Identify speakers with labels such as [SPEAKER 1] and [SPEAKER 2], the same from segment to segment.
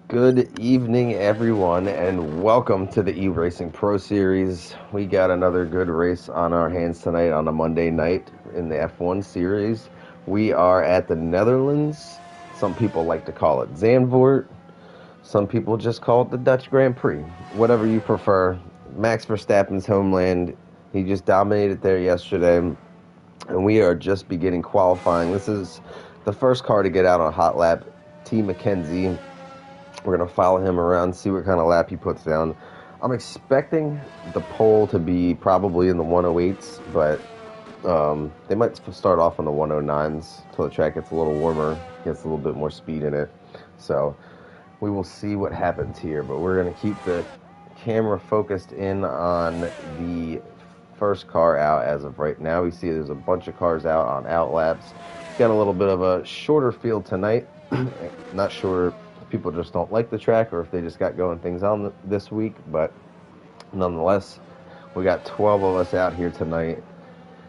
[SPEAKER 1] Good evening, everyone, and welcome to the E-Racing Pro Series. We got another good race on our hands tonight on a Monday night in the F1 Series. We are at the Netherlands. Some people like to call it Zandvoort. Some people just call it the Dutch Grand Prix. Whatever you prefer. Max Verstappen's homeland. He just dominated there yesterday, and we are just beginning qualifying. This is the first car to get out on a hot lap. T. McKenzie. We're going to follow him around, see what kind of lap he puts down. I'm expecting the pole to be probably in the 108s, but they might start off on the 109s until the track gets a little warmer, gets a little bit more speed in it. So we will see what happens here, but we're going to keep the camera focused in on the first car out as of right now. We see there's a bunch of cars out on out laps. Got a little bit of a shorter field tonight. Not sure if people just don't like the track or if they just got going things on this week, but nonetheless, we got 12 of us out here tonight,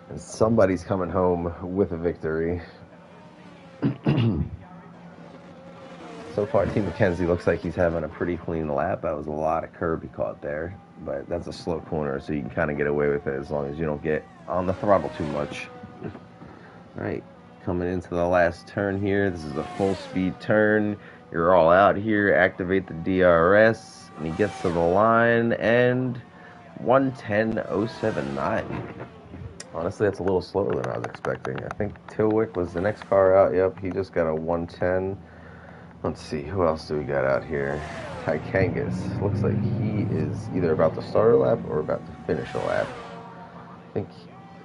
[SPEAKER 1] and somebody's coming home with a victory. So far, T. McKenzie looks like he's having a pretty clean lap. That was a lot of curb he caught there, but that's a slow corner, so you can kind of get away with it as long as you don't get on the throttle too much. All right, coming into the last turn here. This is a full-speed turn. You're all out here. Activate the DRS, and he gets to the line, and 1:10.079. Honestly, that's a little slower than I was expecting. I think Tilwick was the next car out. Yep, he just got a 1:10. Let's see, who else do we got out here? Tykangas. Looks like he is either about to start a lap or about to finish a lap. I think,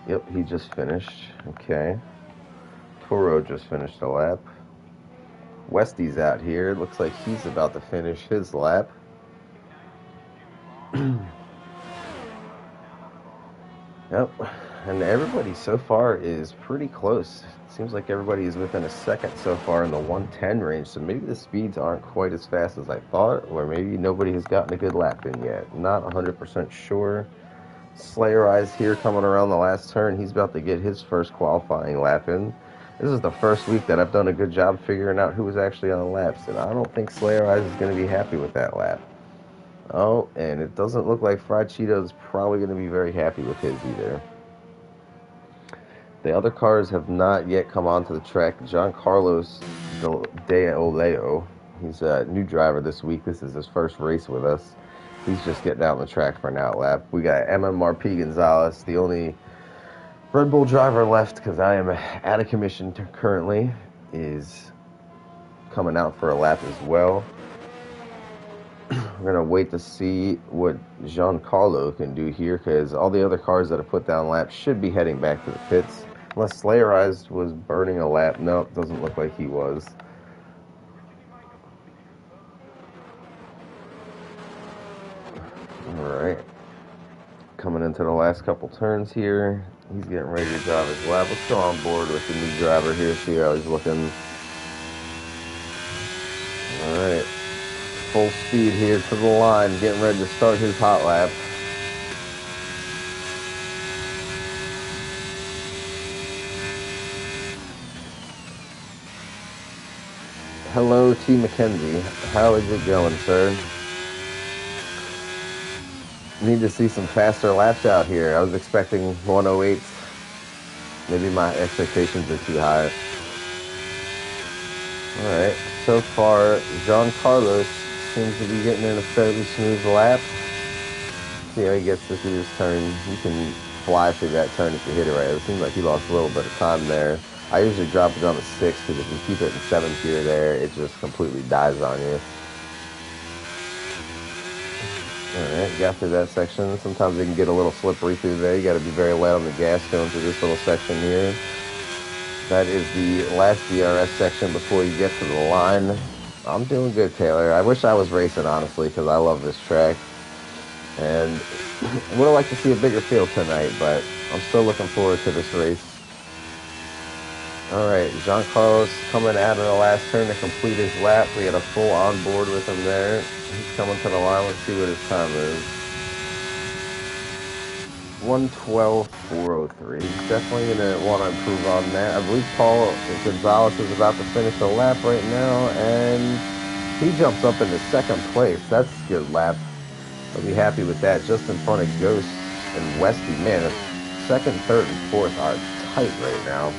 [SPEAKER 1] yep, he just finished. Okay. Toro just finished a lap. Westy's out here. It looks like he's about to finish his lap. Yep. And everybody so far is pretty close. Seems like everybody is within a second so far in the 110 range, so maybe the speeds aren't quite as fast as I thought, or maybe nobody has gotten a good lap in yet. Not 100% sure. Slayer Eyes here coming around the last turn. He's about to get his first qualifying lap in. This is the first week that I've done a good job figuring out who was actually on the laps, and I don't think Slayer Eyes is going to be happy with that lap. Oh, and it doesn't look like Fried Cheeto is probably going to be very happy with his either. The other cars have not yet come onto the track. Giancarlos De Oleo, he's a new driver this week. This is his first race with us. He's just getting out on the track for an out lap. We got MMRP Gonzalez, the only Red Bull driver left because I am out of commission currently, is coming out for a lap as well. We're going to wait to see what Giancarlo can do here because all the other cars that have put down laps should be heading back to the pits. Unless Slayer Eyes was burning a lap. Nope, doesn't look like he was. Alright. Coming into the last couple turns here. He's getting ready to drive his lap. Let's go on board with the new driver here, see how he's looking. Alright. Full speed here to the line, getting ready to start his hot lap. Hello, T. McKenzie. How is it going, sir? Need to see some faster laps out here. I was expecting 108s. Maybe my expectations are too high. Alright, so far, Giancarlo seems to be getting in a fairly smooth lap. See how he gets through this turn. You can fly through that turn if you hit it right. It seems like he lost a little bit of time there. I usually drop it down to 6 because if you keep it in 7th gear there, it just completely dies on you. Alright, got through that section. Sometimes it can get a little slippery through there. You got to be very light on the gas going through this little section here. That is the last DRS section before you get to the line. I'm doing good, Taylor. I wish I was racing, honestly, because I love this track. And I would have liked to see a bigger field tonight, but I'm still looking forward to this race. Alright, Giancarlo's coming out of the last turn to complete his lap. We had a full on board with him there. He's coming to the line. Let's see what his time is. 1:12.403. He's definitely going to want to improve on that. I believe Paul Gonzalez is about to finish the lap right now, and He jumps up into second place. That's a good lap. I'll be happy with that. Just in front of Ghost and Westy. Man, second, third, and fourth are tight right now.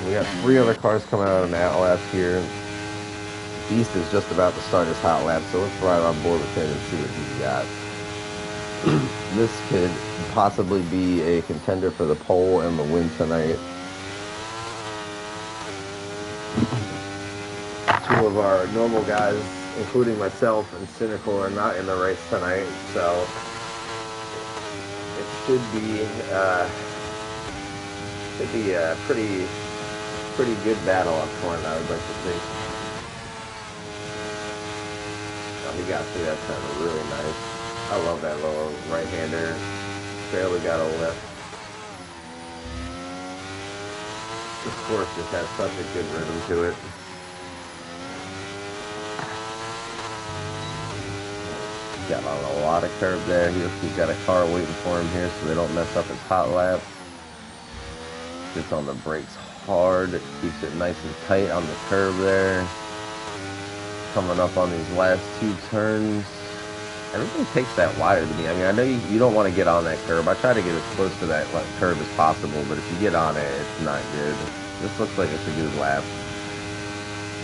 [SPEAKER 1] We got 3 other cars coming out on that lap here. Beast is just about to start his hot lap, so let's ride on board with him and see what he's got. This could possibly be a contender for the pole and the win tonight. 2 of our normal guys, including myself and Cynical, are not in the race tonight, so it should be a pretty good battle up front, I would like to think. Oh, he got through that turn really nice. I love that little right-hander. Barely got a lip. This course just has such a good rhythm to it. Got on a lot of curve there. He's got a car waiting for him here so they don't mess up his hot lap. Gets on the brakes hard. Keeps it nice and tight on the curve there. Coming up on these last 2 turns. Everything takes that wider to me. I mean, I know you don't want to get on that curve. I try to get as close to that curve as possible, but if you get on it, it's not good. This looks like it's a good lap.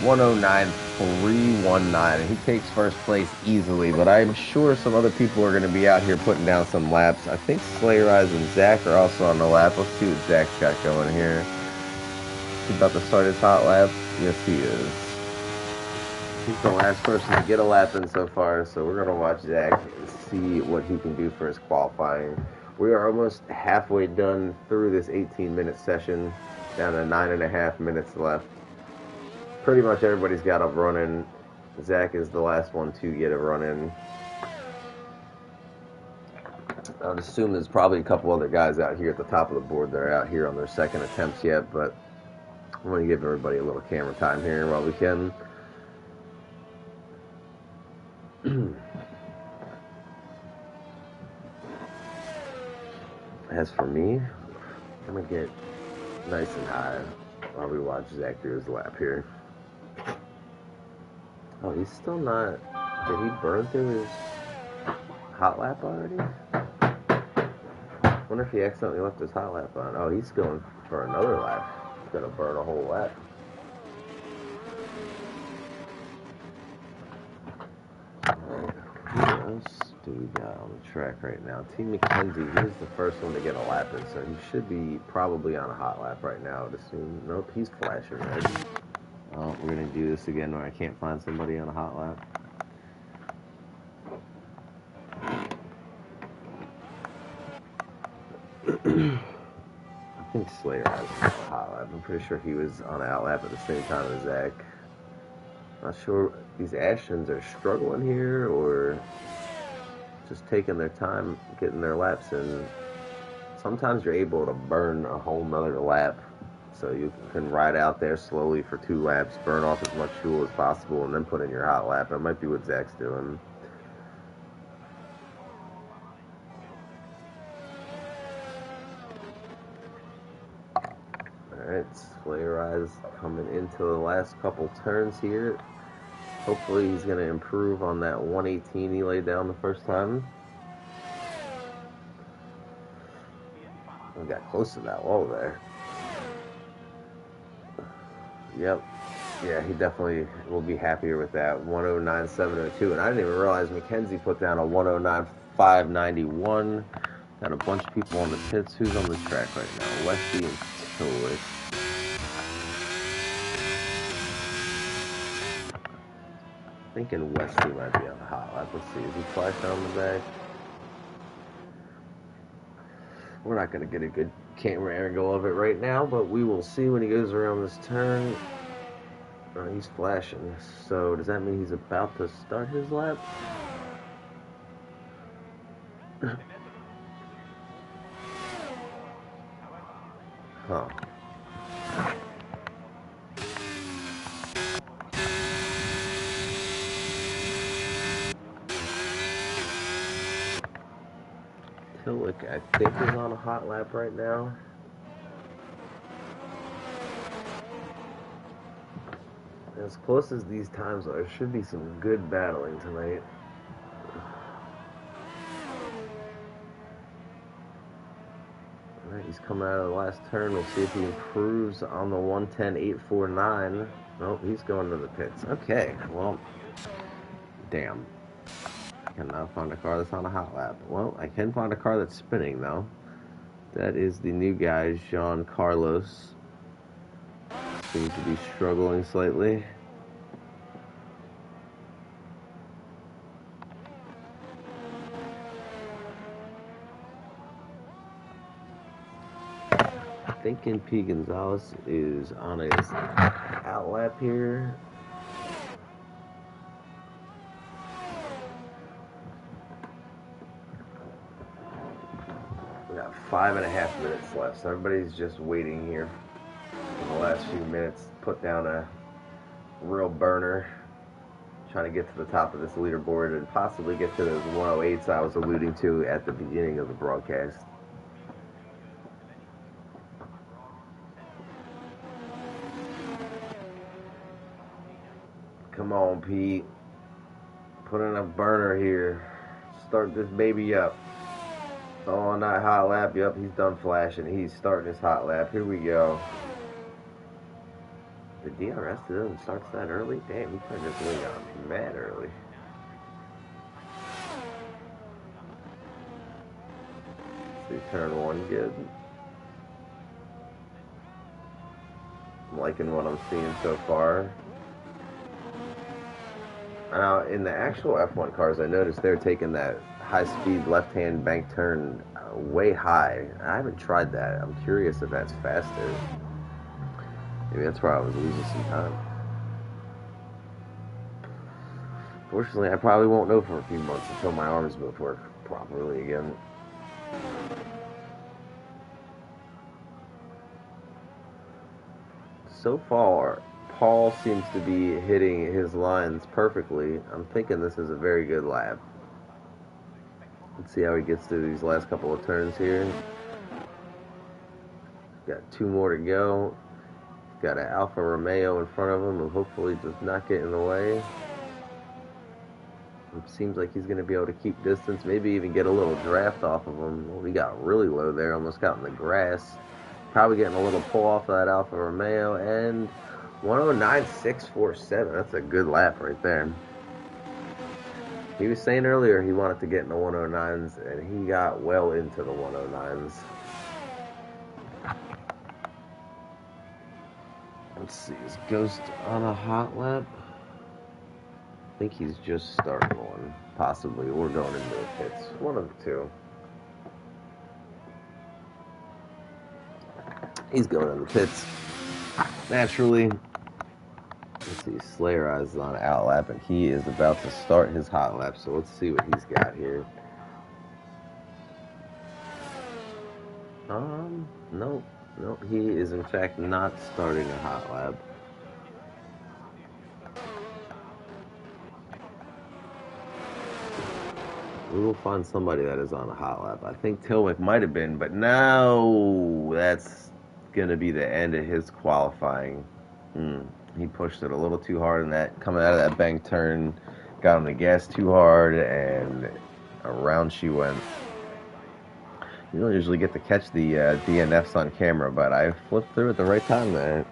[SPEAKER 1] 109.319, and he takes first place easily, but I'm sure some other people are going to be out here putting down some laps. I think Slayer Eyes and Zach are also on the lap. Let's see what Zach's got going here. He's about to start his hot lap. Yes, he is. He's the last person to get a lap in so far, so we're going to watch Zach and see what he can do for his qualifying. We are almost halfway done through this 18-minute session, down to 9.5 minutes left. Pretty much everybody's got a run-in. Zach is the last one to get a run-in. I would assume there's probably a couple other guys out here at the top of the board that are out here on their second attempts yet, but I'm going to give everybody a little camera time here while we can. As for me, I'm going to get nice and high while we watch Zach do his lap here. Oh, he's still not... Did he burn through his hot lap already? I wonder if he accidentally left his hot lap on. Oh, he's going for another lap. He's going to burn a whole lap. Who else do we got on the track right now? Team McKenzie, he was the first one to get a lap in, so he should be probably on a hot lap right now, I would assume. Nope, he's flashing red. Oh, we're going to do this again where I can't find somebody on a hot lap. I think Slayer has a hot lap. I'm pretty sure he was on an out lap at the same time as Zach. Not sure these Ashtons are struggling here or just taking their time getting their laps in. Sometimes you're able to burn a whole nother lap, so you can ride out there slowly for 2 laps, burn off as much fuel as possible, and then put in your hot lap. That might be what Zach's doing. Alright, Slayer Eyes coming into the last couple turns here. Hopefully he's going to improve on that 118 he laid down the first time. We got close to that wall there. Yep. Yeah, he definitely will be happier with that 109.702. And I didn't even realize McKenzie put down a 109.591. Got a bunch of people on the pits. Who's on the track right now? Westy and Tillich. Thinking Westy might be on the hot lap. Let's see. Is he flashing on the back? We're not going to get a good camera angle of it right now, but we will see when he goes around this turn. He's flashing. So does that mean he's about to start his lap? Huh. Tillich, I think, is on a hot lap right now. As close as these times are, there should be some good battling tonight. Alright, he's coming out of the last turn. We'll see if he improves on the 110.849. Nope, he's going to the pits. Okay, well, damn. I cannot find a car that's on a hot lap. Well, I can find a car that's spinning, though. That is the new guy, Jean Carlos. Seems to be struggling slightly. Thinking P. Gonzalez is on his out lap here. We got 5.5 minutes left, so everybody's just waiting here in the last few minutes. Put down a real burner, trying to get to the top of this leaderboard and possibly get to those 108s I was alluding to at the beginning of the broadcast. Come on, Pete. Put in a burner here. Start this baby up. Oh, on that hot lap. Yep, he's done flashing. He's starting his hot lap. Here we go. The DRS doesn't start that early? Damn, he probably just really got mad early. See, turn one good. I'm liking what I'm seeing so far. Now, in the actual F1 cars, I noticed they're taking that high-speed left-hand bank turn way high. I haven't tried that. I'm curious if that's faster. Maybe that's where I was losing some time. Fortunately, I probably won't know for a few months until my arms both work properly again. So far, Paul seems to be hitting his lines perfectly. I'm thinking this is a very good lap. Let's see how he gets through these last couple of turns here. Got 2 more to go. Got an Alfa Romeo in front of him who hopefully does not get in the way. It seems like he's going to be able to keep distance, maybe even get a little draft off of him. Well, he got really low there, almost got in the grass. Probably getting a little pull off of that Alfa Romeo, and 109.647. That's a good lap right there. He was saying earlier he wanted to get in the 109s, and he got well into the 109s. Let's see, is Ghost on a hot lap? I think he's just starting one, possibly, or going into the pits. One of the two. He's going in the pits. Naturally. Let's see, Slayer Eyes is on an out lap, and he is about to start his hot lap, so let's see what he's got here. Nope, he is in fact not starting a hot lap. We will find somebody that is on a hot lap. I think Tilwick might have been, but no, that's going to be the end of his qualifying. He pushed it a little too hard in that, coming out of that bank turn, got him the gas too hard, and around she went. You don't usually get to catch the DNFs on camera, but I flipped through at the right time there.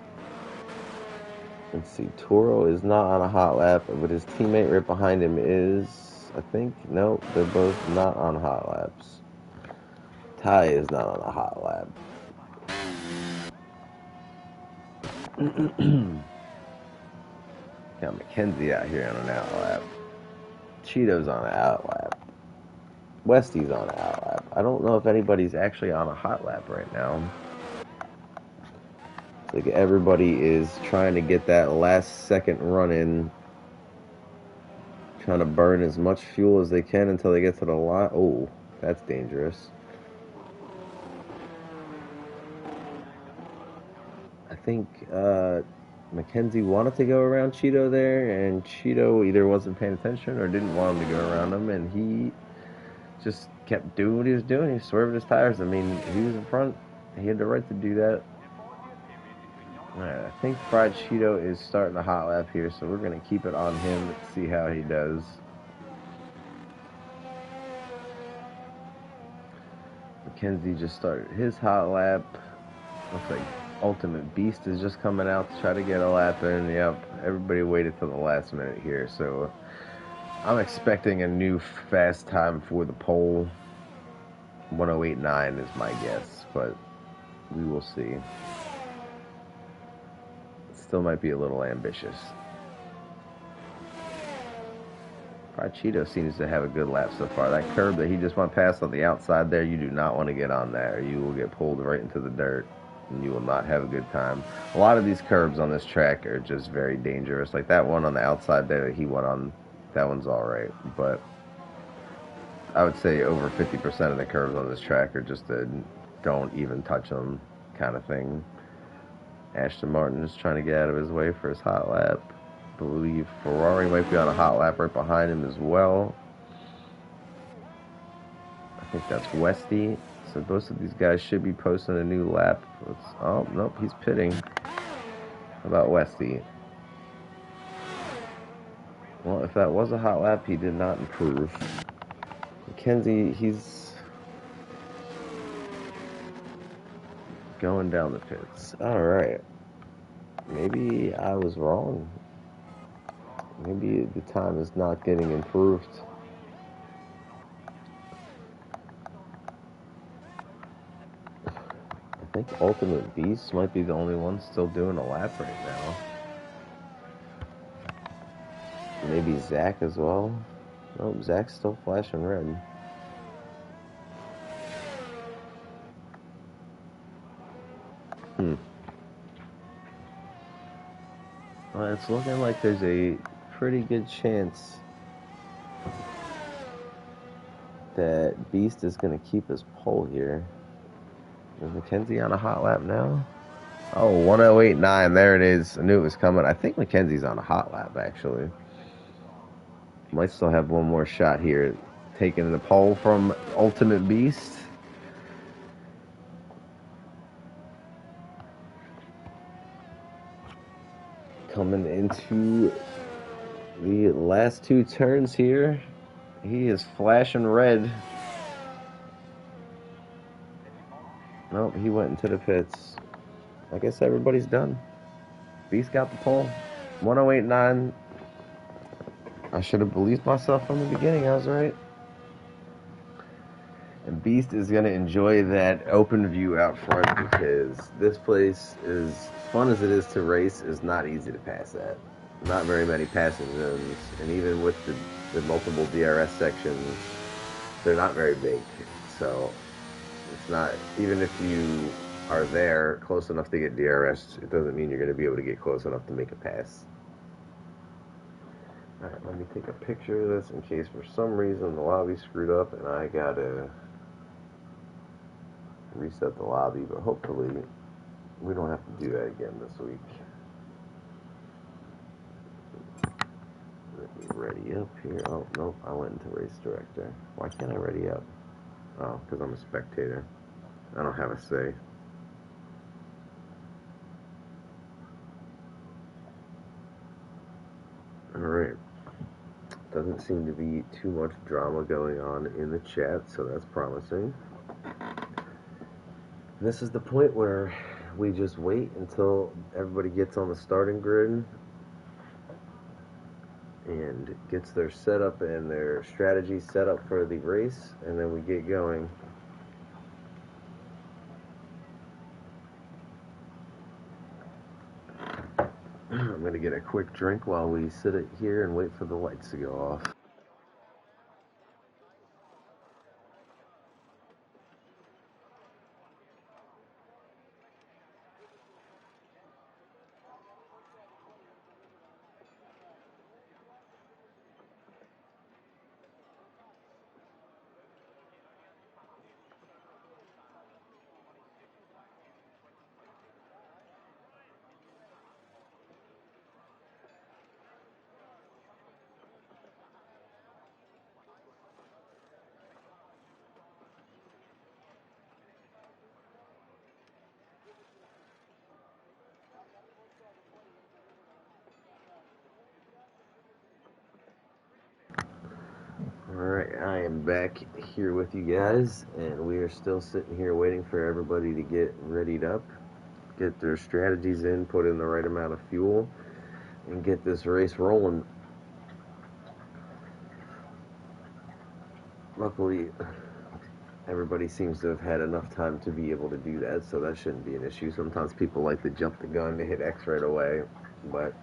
[SPEAKER 1] Let's see, Toro is not on a hot lap, but his teammate right behind him is, I think, no, they're both not on hot laps. Ty is not on a hot lap. Got McKenzie out here on an out lap. Cheeto's on an out lap. Westy's on an out lap. I don't know if anybody's actually on a hot lap right now. It's like everybody is trying to get that last second run in. Trying to burn as much fuel as they can until they get to the line. Oh, that's dangerous. I think McKenzie wanted to go around Cheeto there, and Cheeto either wasn't paying attention or didn't want him to go around him, and he just kept doing what he was doing. He swerved his tires. I mean, he was in front. He had the right to do that. Alright, I think Fried Cheeto is starting a hot lap here, so we're going to keep it on him and see how he does. Mackenzie just started his hot lap. Looks like Ultimate Beast is just coming out to try to get a lap in. Yep, everybody waited till the last minute here, so I'm expecting a new fast time for the pole. 108.9 is my guess, but we will see. Still might be a little ambitious. Fried Cheeto seems to have a good lap so far. That curb that he just went past on the outside there, you do not want to get on there. You will get pulled right into the dirt, and you will not have a good time. A lot of these curbs on this track are just very dangerous. Like that one on the outside there that he went on, that one's all right. But I would say over 50% of the curves on this track are just a don't even touch them kind of thing. Aston Martin is trying to get out of his way for his hot lap. I believe Ferrari might be on a hot lap right behind him as well. I think that's Westy. So both of these guys should be posting a new lap. Oh, nope, he's pitting. How about Westy? Well, if that was a hot lap, he did not improve. Mackenzie, he's going down the pits. All right. Maybe I was wrong. Maybe the time is not getting improved. I think Ultimate Beast might be the only one still doing a lap right now. Maybe Zach as well. Nope, Zach's still flashing red. Well, it's looking like there's a pretty good chance that Beast is going to keep his pole here. Is Mackenzie on a hot lap now? Oh, 108.9. There it is. I knew it was coming. I think Mackenzie's on a hot lap, actually. Might still have one more shot here. Taking the pole from Ultimate Beast. Coming into the last two turns here. He is flashing red. Nope, he went into the pits. I guess everybody's done. Beast got the pole. 108.9. I should have believed myself from the beginning. I was right. And Beast is going to enjoy that open view out front because this place, is fun as it is to race, is not easy to pass at. Not very many passing zones. And even with the multiple DRS sections, they're not very big. So it's not, even if you are there close enough to get DRS, it doesn't mean you're going to be able to get close enough to make a pass. Alright, let me take a picture of this in case for some reason the lobby screwed up and I gotta reset the lobby, but hopefully we don't have to do that again this week. Let me ready up here. Oh, nope, I went into race director. Why can't I ready up? Oh, because I'm a spectator. I don't have a say. Alright. Doesn't seem to be too much drama going on in the chat, so that's promising. This is the point where we just wait until everybody gets on the starting grid and gets their setup and their strategy set up for the race, and then we get going. I'm going to get a quick drink while we sit here and wait for the lights to go off. Alright, I am back here with you guys, and we are still sitting here waiting for everybody to get readied up, get their strategies in, put in the right amount of fuel, and get this race rolling. Luckily, everybody seems to have had enough time to be able to do that, so that shouldn't be an issue. Sometimes people like to jump the gun to hit X right away, but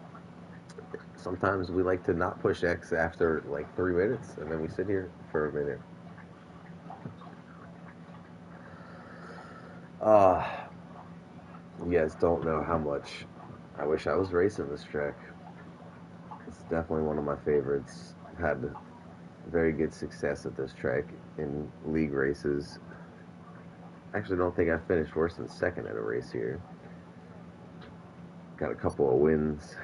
[SPEAKER 1] sometimes we like to not push X after like 3 minutes, and then we sit here for a minute. You guys don't know how much I wish I was racing this track. It's definitely one of my favorites. I've had very good success at this track in league races. I actually don't think I finished worse than second at a race here. Got a couple of wins.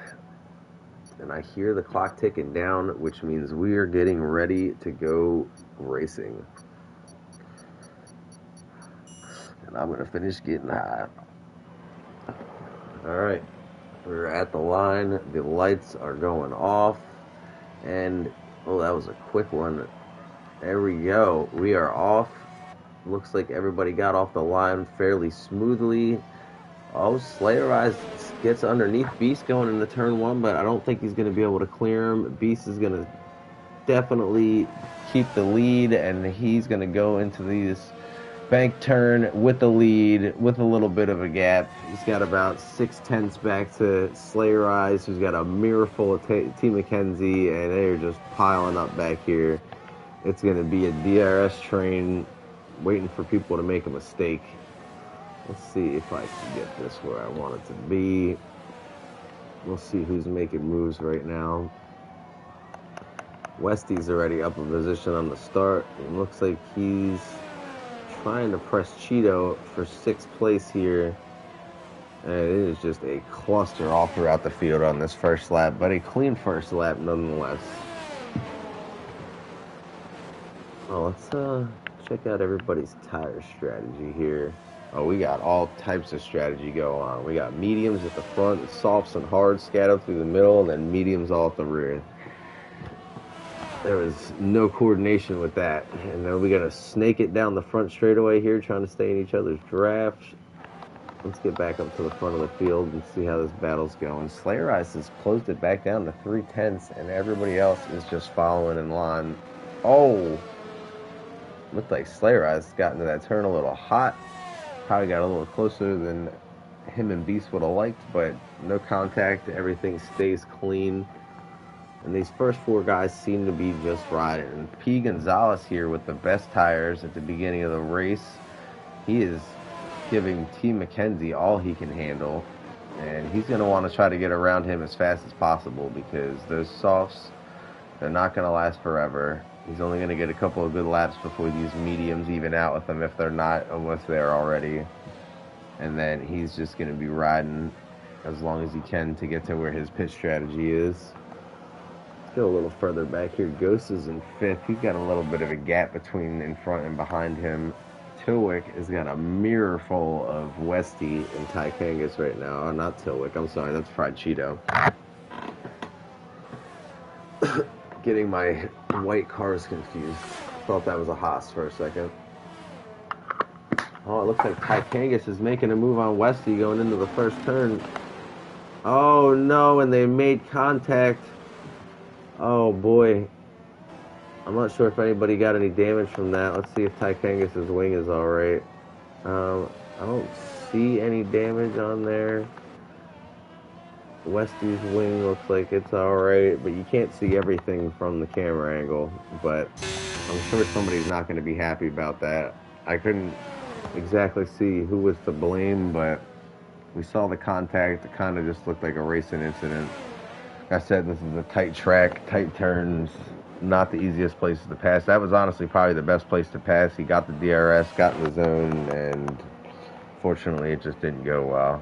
[SPEAKER 1] And I hear the clock ticking down, which means we are getting ready to go racing. And I'm going to finish getting high. Alright, we're at the line. The lights are going off. And, oh, that was a quick one. There we go. We are off. Looks like everybody got off the line fairly smoothly. Oh, Slayer Eyes gets underneath Beast going into turn one, but I don't think he's going to be able to clear him. Beast is going to definitely keep the lead, and he's going to go into these bank turn with the lead with a little bit of a gap. He's got about 6/10 back to Slayer Eyes, who's got a mirror full of T. McKenzie, and they're just piling up back here. It's going to be a DRS train waiting for people to make a mistake. Let's see if I can get this where I want it to be. We'll see who's making moves right now. Westy's already up a position on the start. It looks like he's trying to press Cheeto for 6th place here. And it is just a cluster all throughout the field on this first lap, but a clean first lap nonetheless. Well, let's check out everybody's tire strategy here. Oh, we got all types of strategy going on. We got mediums at the front, softs and hards scattered through the middle, and then mediums all at the rear. There was no coordination with that. And then we got to snake it down the front straightaway here, trying to stay in each other's draft. Let's get back up to the front of the field and see how this battle's going. Slayer Eyes has closed it back down to 3/10, and everybody else is just following in line. Oh! Looked like Slayer Eyes got into that turn a little hot. Probably got a little closer than him and Beast would have liked, but no contact. Everything stays clean. And these first 4 guys seem to be just riding. And P. Gonzalez here with the best tires at the beginning of the race. He is giving T. McKenzie all he can handle. And he's going to want to try to get around him as fast as possible because those softs, they're not going to last forever. He's only going to get a couple of good laps before these mediums even out with him if they're not almost there already. And then he's just going to be riding as long as he can to get to where his pit strategy is. Let's go a little further back here. Ghost is in 5th. He's got a little bit of a gap between in front and behind him. Tilwick has got a mirror full of Westy and Ty Kangas right now. Oh, not Tilwick. I'm sorry. That's Fried Cheeto. Getting my white cars confused. Thought that was a Haas for a second. Oh, it looks like Ty Kangas is making a move on Westy going into the first turn. Oh, no, and they made contact. Oh, boy. I'm not sure if anybody got any damage from that. Let's see if Ty Kangas' wing is all right. I don't see any damage on there. Westy's wing looks like it's alright, but you can't see everything from the camera angle. But I'm sure somebody's not going to be happy about that. I couldn't exactly see who was to blame, but we saw the contact. It kind of just looked like a racing incident. Like I said, this is a tight track, tight turns, not the easiest places to pass. That was honestly probably the best place to pass. He got the DRS, got in the zone, and fortunately it just didn't go well.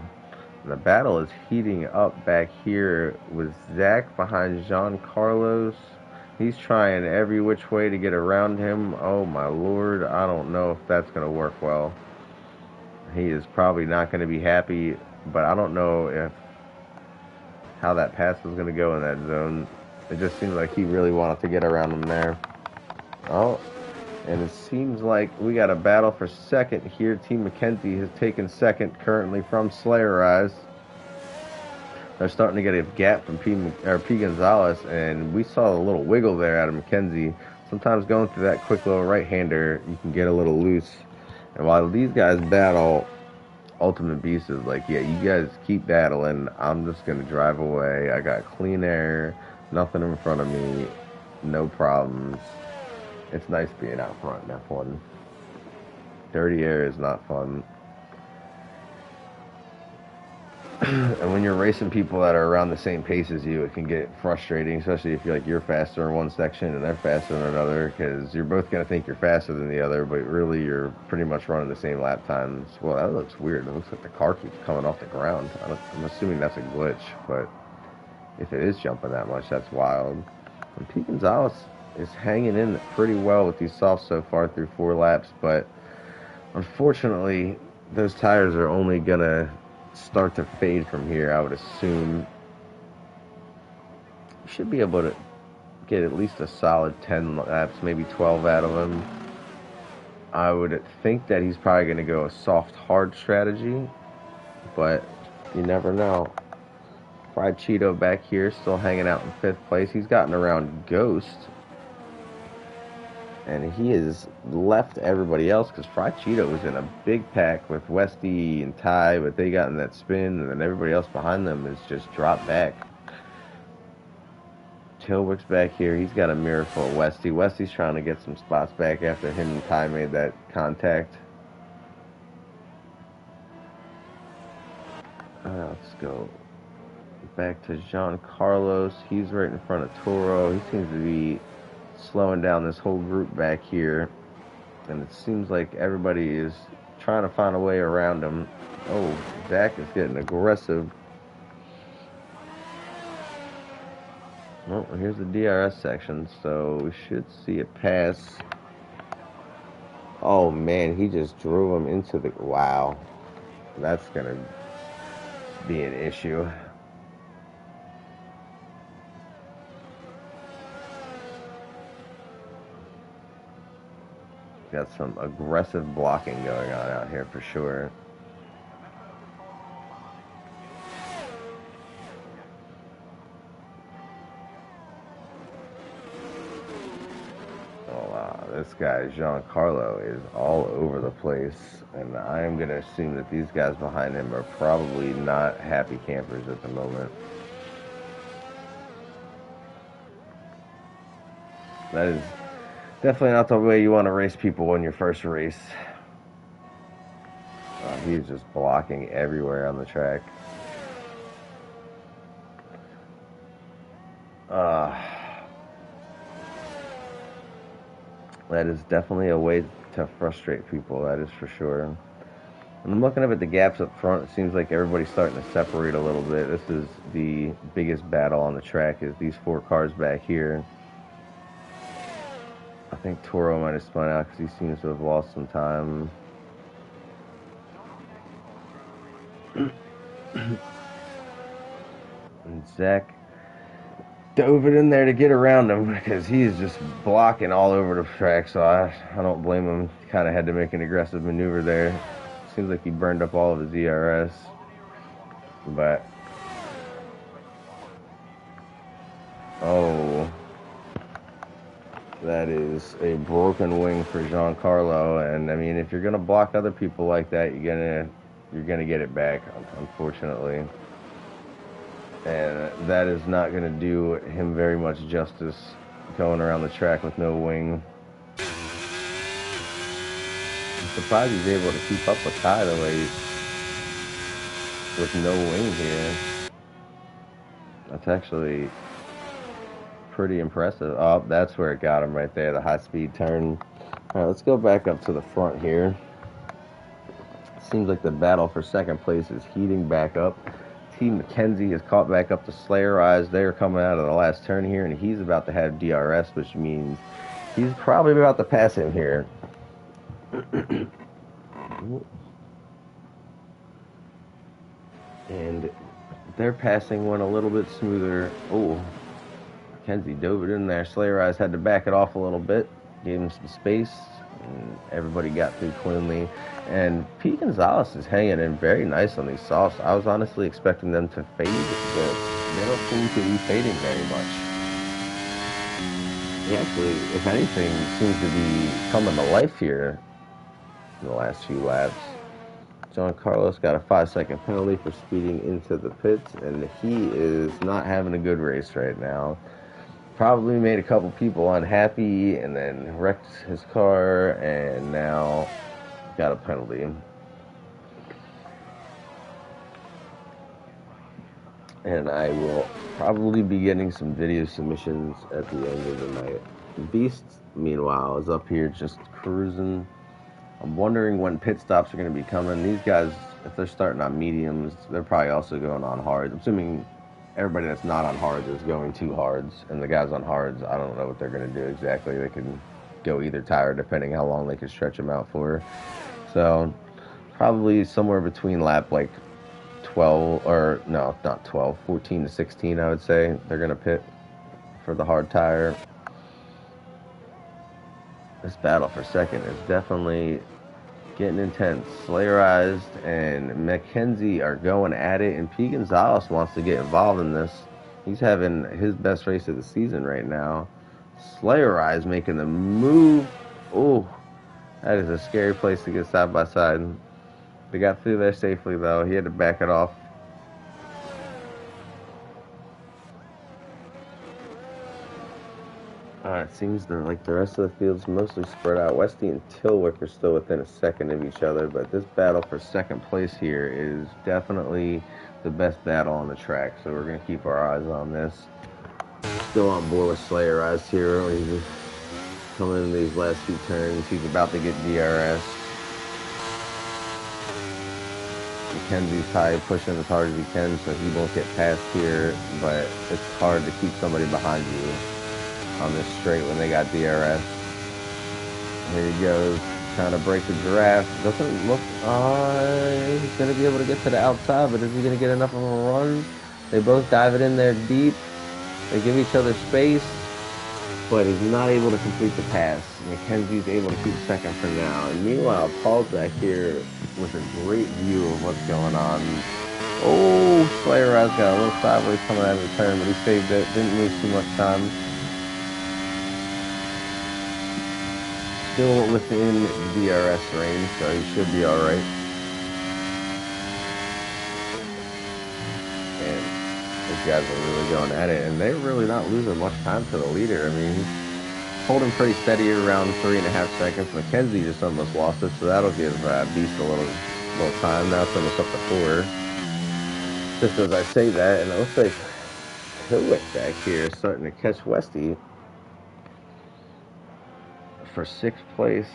[SPEAKER 1] The battle is heating up back here with Zach behind Jean Carlos. He's trying every which way to get around him. Oh my lord, I don't know if that's going to work well. He is probably not going to be happy, but I don't know if how that pass was going to go in that zone. It just seemed like he really wanted to get around him there. Oh, and it seems like we got a battle for second here. Team McKenzie has taken second currently from Slayer Eyes. They're starting to get a gap from P. Gonzalez, and we saw a little wiggle there out of McKenzie. Sometimes going through that quick little right-hander, you can get a little loose. And while these guys battle, Ultimate Beast is like, yeah, you guys keep battling. I'm just going to drive away. I got clean air, nothing in front of me, no problems. It's nice being out front in F1. Dirty air is not fun. And when you're racing people that are around the same pace as you, it can get frustrating, especially if you're faster in one section and they're faster in another, because you're both going to think you're faster than the other, but really you're pretty much running the same lap times. Well, that looks weird. It looks like the car keeps coming off the ground. I'm assuming that's a glitch, but if it is jumping that much, that's wild. And Pete Gonzalez is hanging in pretty well with these softs so far through 4 laps, but unfortunately, those tires are only going to start to fade from here. I would assume you should be able to get at least a solid 10 laps, maybe 12 out of him. I would think that he's probably going to go a soft hard strategy, but you never know. Fried Cheeto back here still hanging out in 5th place. He's gotten around Ghost, and he has left everybody else because Fried Cheeto was in a big pack with Westy and Ty, but they got in that spin, and then everybody else behind them is just dropped back. Tilwick's back here. He's got a mirror for Westy. Westy's trying to get some spots back after him and Ty made that contact. Let's go back to Jean Carlos. He's right in front of Toro. He seems to be slowing down this whole group back here, and it seems like everybody is trying to find a way around him. Oh, Zach is getting aggressive. Well, here's the DRS section, so we should see it pass. Oh man, he just drove him into the... Wow, that's gonna be an issue. Got some aggressive blocking going on out here for sure. Oh wow, this guy Giancarlo is all over the place, and I am going to assume that these guys behind him are probably not happy campers at the moment. That is definitely not the way you want to race people in your first race. He's just blocking everywhere on the track. That is definitely a way to frustrate people, that is for sure. And I'm looking up at the gaps up front. It seems like everybody's starting to separate a little bit. This is the biggest battle on the track, is these 4 cars back here. I think Toro might have spun out because he seems to have lost some time. And Zach dove it in there to get around him because he is just blocking all over the track, so I don't blame him. He kind of had to make an aggressive maneuver there. Seems like he burned up all of his ERS, but oh, that is a broken wing for Giancarlo. And I mean, if you're gonna block other people like that, you're gonna get it back, unfortunately. And that is not going to do him very much justice, going around the track with no wing. I'm surprised he's able to keep up with Ty the way with no wing here. That's actually pretty impressive. Oh, that's where it got him right there, the high-speed turn. All right, let's go back up to the front here. Seems like the battle for second place is heating back up. Team McKenzie is caught back up to Slayer Eyes. They're coming out of the last turn here, and he's about to have DRS, which means he's probably about to pass him here. And their passing went a little bit smoother. Oh, McKenzie dove it in there. Slayer Eyes had to back it off a little bit. gave him some space, and everybody got through cleanly. And Pete Gonzalez is hanging in very nice on these softs. I was honestly expecting them to fade, but they don't seem to be fading very much. He actually, if anything, seems to be coming to life here in the last few laps. John Carlos got a 5-second penalty for speeding into the pits, and he is not having a good race right now. Probably made a couple people unhappy and then wrecked his car, and now got a penalty. And I will probably be getting some video submissions at the end of the night. Beast, meanwhile, is up here just cruising. I'm wondering when pit stops are going to be coming. These guys, if they're starting on mediums, they're probably also going on hards. I'm assuming everybody that's not on hards is going to hards, and the guys on hards, I don't know what they're going to do exactly. They can go either tire depending how long they can stretch them out for. So probably somewhere between lap like 12, or no, not 12, 14 to 16, I would say they're going to pit for the hard tire. This battle for second is definitely getting intense. Slayerized and McKenzie are going at it, and P. Gonzalez wants to get involved in this. He's having his best race of the season right now. Slayerized making the move. Oh, that is a scary place to get side by side. They got through there safely, though. He had to back it off. It seems like the rest of the field's mostly spread out. Westy and Tilwick are still within a second of each other, but this battle for second place here is definitely the best battle on the track, so we're going to keep our eyes on this. Still on board with Slayerized here. He's coming in these last few turns. He's about to get DRS. McKenzie's probably pushing as hard as he can so he won't get past here, but it's hard to keep somebody behind you on this straight when they got DRS. Here he goes, trying to break the giraffe. Doesn't look, he's going to be able to get to the outside, but is he going to get enough of a run? They both dive it in there deep. They give each other space, but he's not able to complete the pass. McKenzie's able to keep second for now. And meanwhile, Paul's back here with a great view of what's going on. Oh, Slayerized got a little sideways coming out of the turn, but he saved it. Didn't lose too much time. Still within DRS range, so he should be alright. And these guys are really going at it, and they're really not losing much time to the leader. I mean, he's holding pretty steady around 3.5 seconds. McKenzie just almost lost it, so that'll give Beast a little time. Now it's almost up to 4. Just as I say that, and it looks like Tilwick back here is starting to catch Westy for 6th place.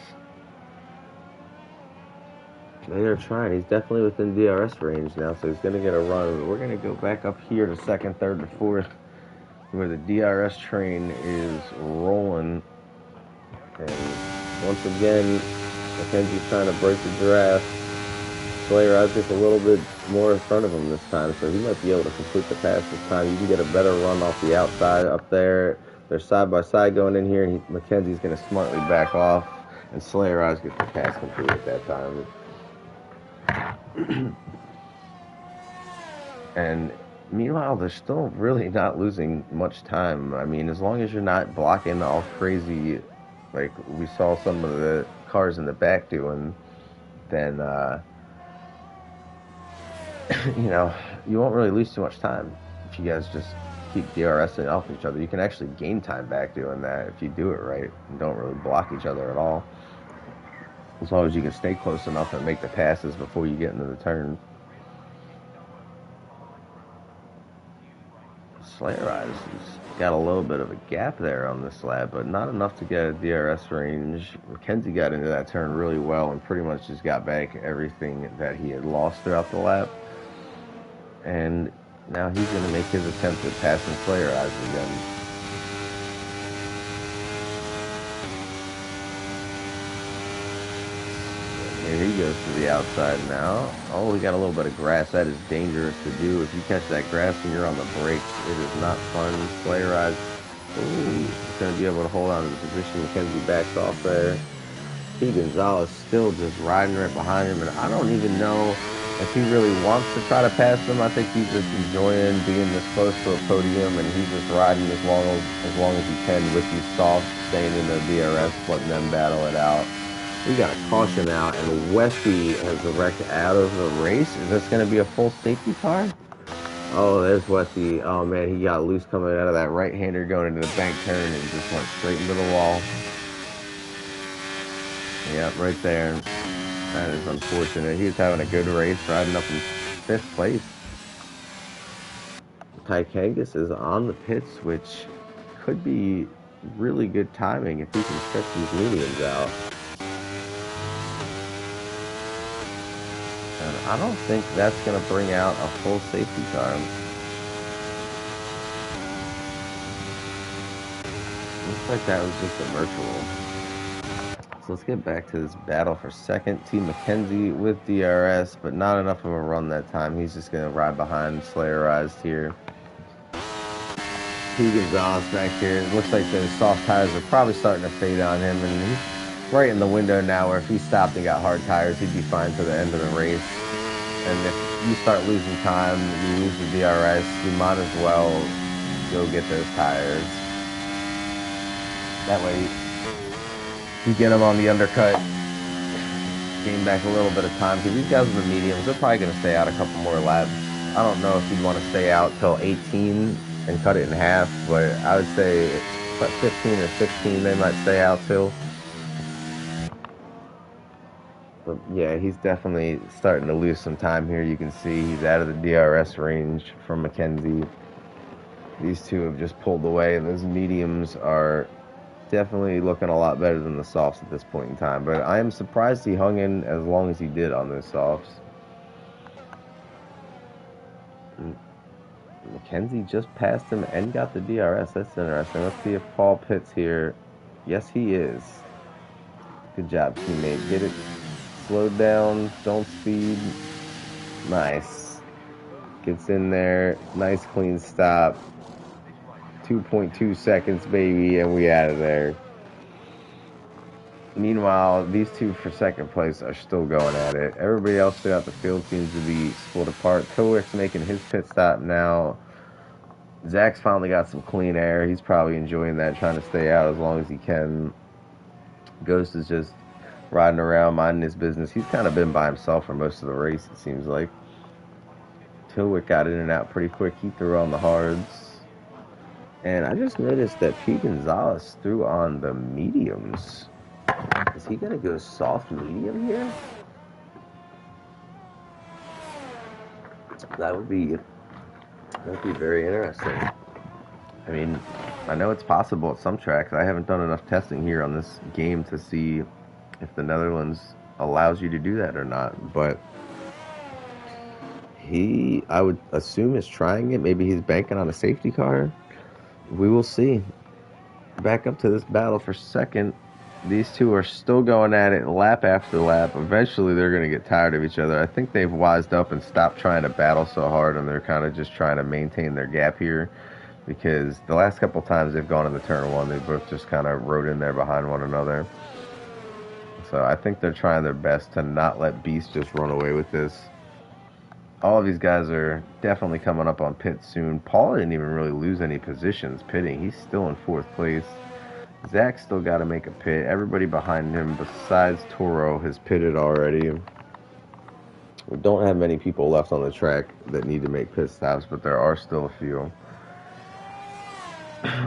[SPEAKER 1] They are trying. He's definitely within DRS range now, so he's going to get a run. We're going to go back up here to 2nd, 3rd, to 4th, where the DRS train is rolling. And once again, McKenzie's trying to break the giraffe. Slayerized gets a little bit more in front of him this time, so he might be able to complete the pass this time. You can get a better run off the outside up there. They're side by side going in here, and McKenzie's going to smartly back off, and Slayerized gets the pass complete at that time. And meanwhile, they're still really not losing much time. I mean, as long as you're not blocking all crazy, like we saw some of the cars in the back doing, then you know, you won't really lose too much time if you guys just keep DRSing off each other. You can actually gain time back doing that if you do it right and don't really block each other at all. As long as you can stay close enough and make the passes before you get into the turn. Slayerized has got a little bit of a gap there on this lap, but not enough to get a DRS range. McKenzie got into that turn really well and pretty much just got back everything that he had lost throughout the lap. And now he's going to make his attempt at passing Slayerized again. Here he goes to the outside now. Oh, we got a little bit of grass. That is dangerous to do. If you catch that grass when you're on the brakes, it is not fun. Slayerized Ooh, he's going to be able to hold on to the position. McKenzie backs off there. P. Gonzalez still just riding right behind him, and I don't even know if he really wants to try to pass him. I think he's just enjoying being this close to a podium, and he's just riding as long as he can with these softs, staying in the DRS, letting them battle it out. We got a caution out, and Westy has wrecked out of the race. Is this going to be a full safety car? Oh, there's Westy. Oh man, he got loose coming out of that right-hander going into the bank turn and just went straight into the wall. Yep, right there. That is unfortunate. He was having a good race, riding up in 5th place. Tykangus is on the pits, which could be really good timing if he can stretch these mediums out. And I don't think that's going to bring out a full safety car. Looks like that was just a virtual. So let's get back to this battle for second. T. McKenzie with DRS, but not enough of a run that time. He's just going to ride behind Slayerized here. P. Gonzalez back here. It looks like the soft tires are probably starting to fade on him, and he's right in the window now where if he stopped and got hard tires, he'd be fine to the end of the race. And if you start losing time, you lose the DRS, you might as well go get those tires. That way, you get them on the undercut, gain back a little bit of time. Because these guys in the mediums, they're probably going to stay out a couple more laps. I don't know if you'd want to stay out till 18 and cut it in half, but I would say 15 or 16 they might stay out till. But yeah, he's definitely starting to lose some time here. You can see he's out of the DRS range from McKenzie. These two have just pulled away, and those mediums are definitely looking a lot better than the softs at this point in time. But I am surprised he hung in as long as he did on those softs. McKenzie just passed him and got the DRS. That's interesting. Let's see if Paul Pitts here. Yes, he is. Good job, teammate. Get it slowed down. Don't speed. Nice. Gets in there. Nice clean stop. 2.2 seconds, baby, and we out of there. Meanwhile, these two for second place are still going at it. Everybody else throughout the field seems to be split apart. Towick's making his pit stop now. Zach's finally got some clean air. He's probably enjoying that, trying to stay out as long as he can. Ghost is just riding around, minding his business. He's kind of been by himself for most of the race, it seems like. Tilwick got in and out pretty quick. He threw on the hards. And I just noticed that P. Gonzalez threw on the mediums. Is he going to go soft medium here? That would be very interesting. I mean, I know it's possible at some tracks. I haven't done enough testing here on this game to see if the Netherlands allows you to do that or not. But I would assume, is trying it. Maybe he's banking on a safety car. We will see. Back up to this battle for second. These two are still going at it lap after lap. Eventually, they're going to get tired of each other. I think they've wised up and stopped trying to battle so hard, and they're kind of just trying to maintain their gap here, because the last couple times they've gone into turn one, they both just kind of rode in there behind one another. So I think they're trying their best to not let Beast just run away with this. All of these guys are definitely coming up on pit soon. Paul didn't even really lose any positions pitting. He's still in 4th place. Zach's still got to make a pit. Everybody behind him besides Toro has pitted already. We don't have many people left on the track that need to make pit stops, but there are still a few.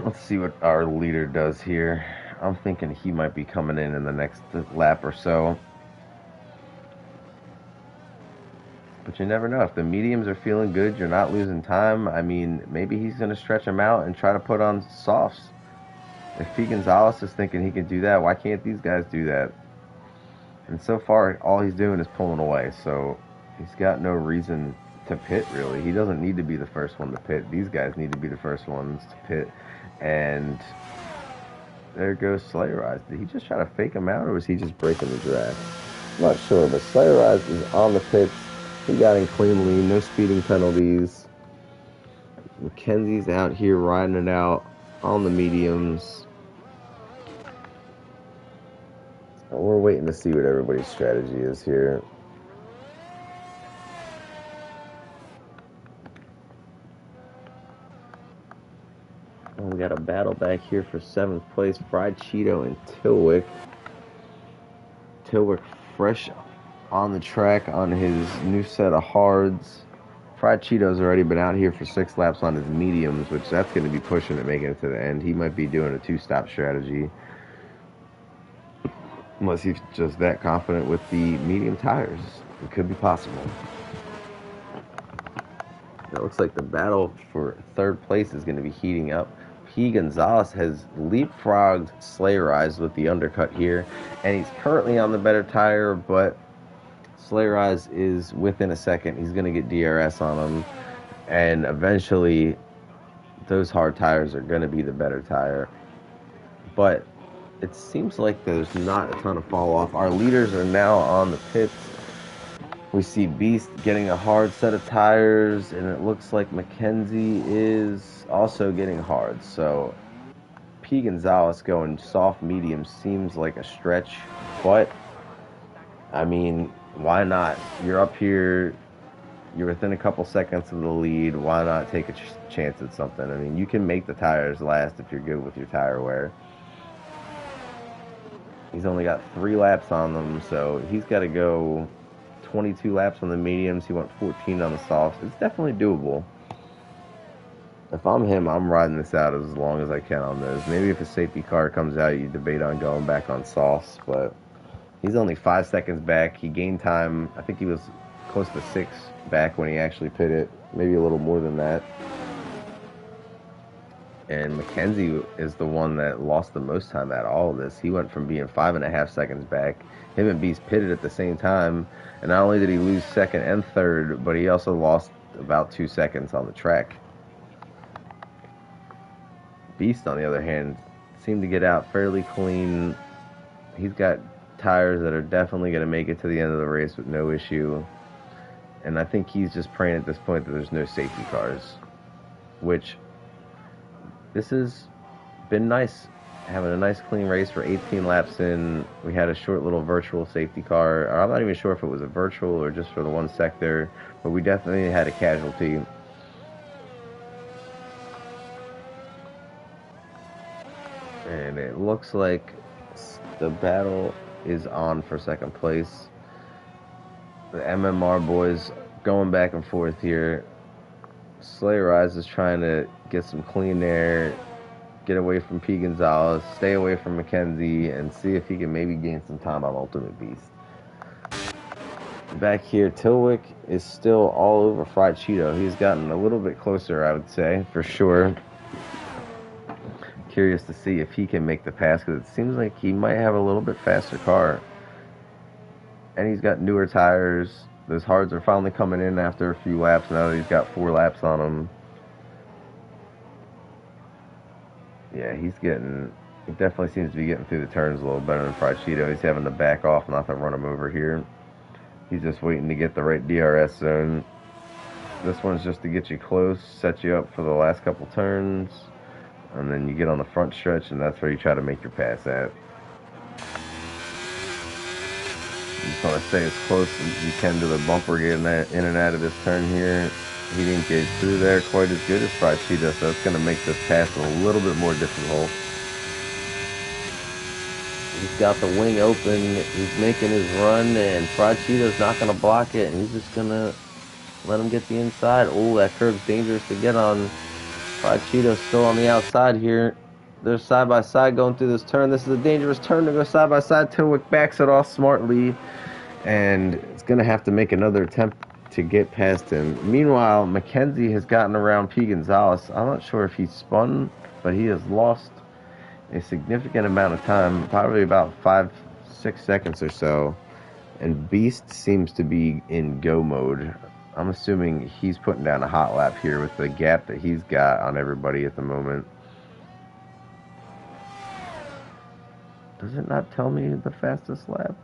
[SPEAKER 1] Let's see what our leader does here. I'm thinking he might be coming in the next lap or so. But you never know. If the mediums are feeling good, you're not losing time. I mean, maybe he's going to stretch them out and try to put on softs. If P. Gonzalez is thinking he can do that, why can't these guys do that? And so far, all he's doing is pulling away. So he's got no reason to pit, really. He doesn't need to be the first one to pit. These guys need to be the first ones to pit. And there goes Slayerized. Did he just try to fake him out, or was he just breaking the draft? I'm not sure, but Slayerized is on the pits. He got in cleanly, no speeding penalties. McKenzie's out here riding it out. on the mediums. We're waiting to see what everybody's strategy is here. We got a battle back here for 7th place. Fried Cheeto and Tilwick. Tilwick fresh on the track on his new set of hards. Fried Cheeto's already been out here for 6 laps on his mediums, which that's going to be pushing it, making it to the end. He might be doing a 2-stop strategy. Unless he's just that confident with the medium tires. It could be possible. It looks like the battle for 3rd place is going to be heating up. P. Gonzalez has leapfrogged Sleigh Rise with the undercut here, and he's currently on the better tire, but Sleigh Rise is within a second. He's going to get DRS on him, and eventually those hard tires are going to be the better tire. But it seems like there's not a ton of fall off. Our leaders are now on the pits. We see Beast getting a hard set of tires, and it looks like Mackenzie is also getting hard. So P. Gonzalez going soft medium seems like a stretch, but I mean, why not? You're up here, you're within a couple seconds of the lead. Why not take a chance at something? I mean, you can make the tires last if you're good with your tire wear. He's only got 3 laps on them, so he's got to go 22 laps on the mediums. He went 14 on the softs. It's definitely doable. If I'm him, I'm riding this out as long as I can on those. Maybe if a safety car comes out, you debate on going back on softs, but he's only 5 seconds back. He gained time. I think he was close to 6 back when he actually pitted. Maybe a little more than that. And Mackenzie is the one that lost the most time at all of this. He went from being 5.5 seconds back. Him and Beast pitted at the same time. And not only did he lose 2nd and 3rd, but he also lost about 2 seconds on the track. Beast, on the other hand, seemed to get out fairly clean. He's got tires that are definitely going to make it to the end of the race with no issue. And I think he's just praying at this point that there's no safety cars. Which, this has been nice. Having a nice clean race for 18 laps in. We had a short little virtual safety car. Or I'm not even sure if it was a virtual or just for the one sector. But we definitely had a casualty. And it looks like the battle is on for 2nd place. The MMR boys going back and forth here. Sleigh Rise is trying to get some clean air, get away from P. Gonzalez, stay away from Mackenzie, and see if he can maybe gain some time on Ultimate Beast. Back here, Tilwick is still all over Fried Cheeto. He's gotten a little bit closer, I would say, for sure. Curious to see if he can make the pass, because it seems like he might have a little bit faster car. And he's got newer tires. Those hards are finally coming in after a few laps now that he's got 4 laps on them. Yeah, he definitely seems to be getting through the turns a little better than Fried Cheeto. He's having to back off, not to run him over here. He's just waiting to get the right DRS zone. This one's just to get you close, set you up for the last couple turns. And then you get on the front stretch, and that's where you try to make your pass at. You just want to stay as close as you can to the bumper, getting in and out of this turn here. He didn't get through there quite as good as Fried Cheeto, so it's going to make this pass a little bit more difficult. He's got the wing open. He's making his run, and Fried Cheeto's not going to block it, and he's just going to let him get the inside. Oh, that curve's dangerous to get on. Fried Cheeto's still on the outside here. They're side by side going through this turn. This is a dangerous turn to go side by side. Tilwick backs it off smartly, and it's going to have to make another attempt to get past him. Meanwhile, Mackenzie has gotten around P. Gonzalez. I'm not sure if he spun, but he has lost a significant amount of time, probably about 5-6 seconds or so. And Beast seems to be in go mode. I'm assuming he's putting down a hot lap here with the gap that he's got on everybody at the moment. Does it not tell me the fastest lap?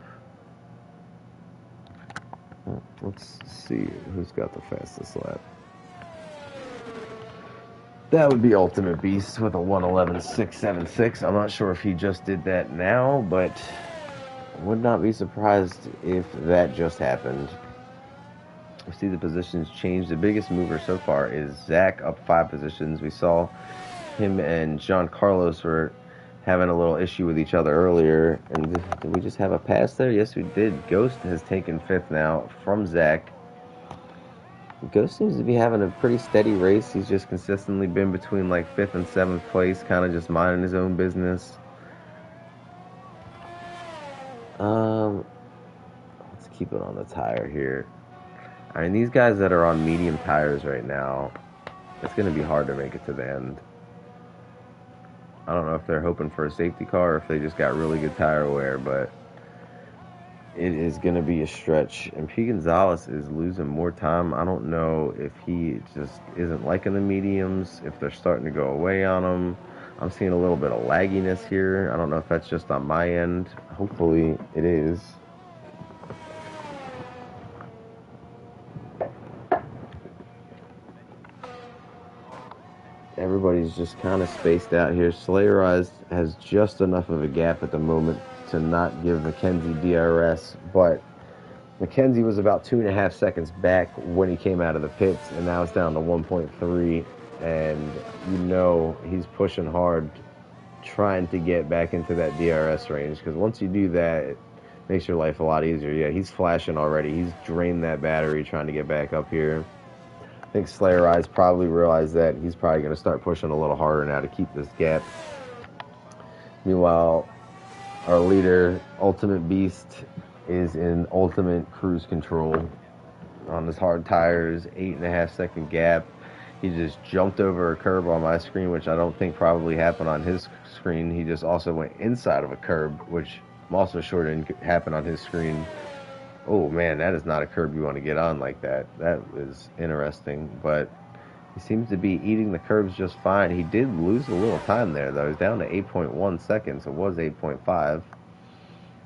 [SPEAKER 1] Well, let's see who's got the fastest lap. That would be Ultimate Beast with a 111.676. I'm not sure if he just did that now, but would not be surprised if that just happened. We see the positions change. The biggest mover so far is Zach up 5 positions. We saw him and John Carlos were having a little issue with each other earlier. And did we just have a pass there? Yes, we did. Ghost has taken 5th now from Zach. Ghost seems to be having a pretty steady race. He's just consistently been between like 5th and 7th place, kind of just minding his own business. Let's keep it on the tire here. I mean, these guys that are on medium tires right now, it's going to be hard to make it to the end. I don't know if they're hoping for a safety car or if they just got really good tire wear, but it is going to be a stretch. And P. Gonzalez is losing more time. I don't know if he just isn't liking the mediums, if they're starting to go away on him. I'm seeing a little bit of lagginess here. I don't know if that's just on my end. Hopefully it is. Everybody's just kind of spaced out here. Slayer Eyes has just enough of a gap at the moment to not give Mackenzie DRS, but Mackenzie was about 2.5 seconds back when he came out of the pits, and now it's down to 1.3, and you know he's pushing hard, trying to get back into that DRS range, because once you do that, it makes your life a lot easier. Yeah, he's flashing already. He's drained that battery trying to get back up here. I think Slayer Eyes probably realized that he's probably going to start pushing a little harder now to keep this gap. Meanwhile, our leader, Ultimate Beast, is in ultimate cruise control on his hard tires, 8.5 second gap. He just jumped over a curb on my screen, which I don't think probably happened on his screen. He just also went inside of a curb, which I'm also sure didn't happen on his screen. Oh man, that is not a curb you want to get on like that. That is interesting, but he seems to be eating the curbs just fine. He did lose a little time there, though. He's down to 8.1 seconds. It was 8.5.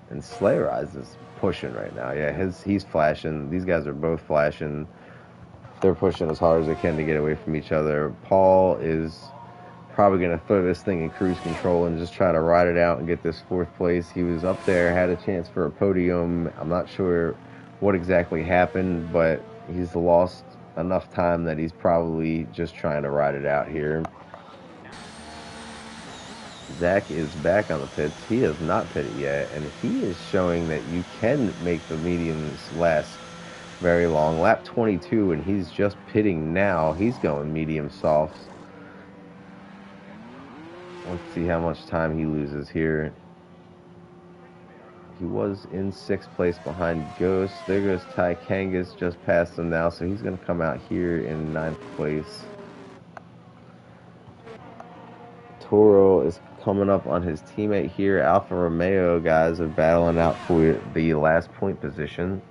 [SPEAKER 1] And Slayer Eyes is pushing right now. Yeah, he's flashing. These guys are both flashing. They're pushing as hard as they can to get away from each other. Paul is probably going to throw this thing in cruise control and just try to ride it out and get this 4th place. He was up there, had a chance for a podium. I'm not sure what exactly happened, but he's lost enough time that he's probably just trying to ride it out here. Zach is back on the pits. He has not pitted yet, and he is showing that you can make the mediums last very long. Lap 22, and he's just pitting now. He's going medium softs. Let's see how much time he loses here. He was in 6th place behind Ghost. There goes Ty Kangas, just past him now, so he's going to come out here in 9th place. Toro is coming up on his teammate here. Alfa Romeo guys are battling out for the last point position.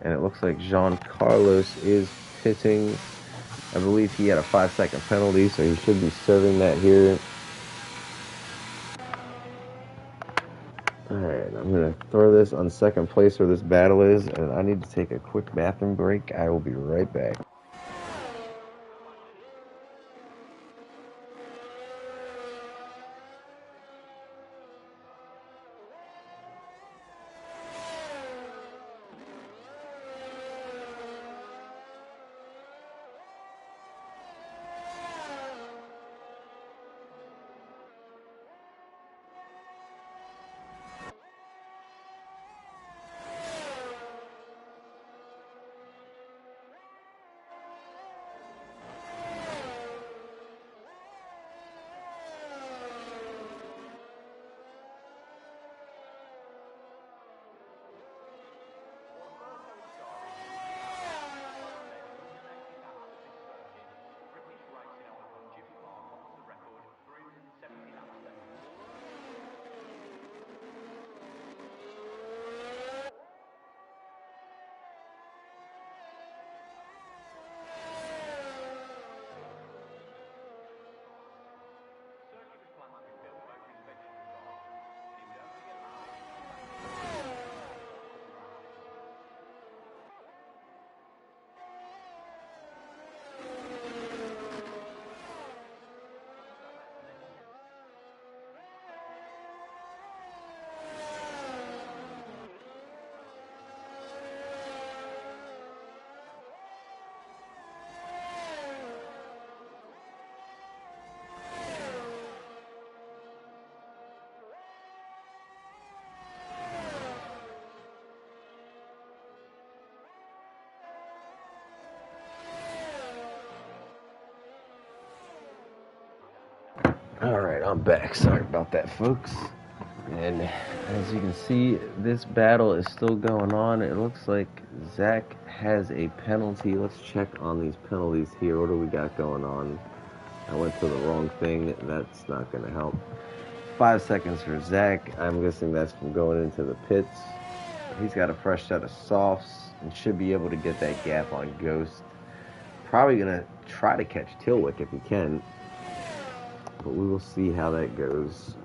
[SPEAKER 1] And it looks like Jean Carlos is pitting. I believe he had a 5-second penalty, so he should be serving that here. Alright, I'm going to throw this on 2nd place where this battle is, and I need to take a quick bathroom break. I will be right back. Alright, I'm back. Sorry about that, folks. And as you can see, this battle is still going on. It looks like Zach has a penalty. Let's check on these penalties here. What do we got going on? I went to the wrong thing. That's not going to help. 5 seconds for Zach. I'm guessing that's from going into the pits. He's got a fresh set of softs and should be able to get that gap on Ghost. Probably going to try to catch Tilwick if he can. But we will see how that goes.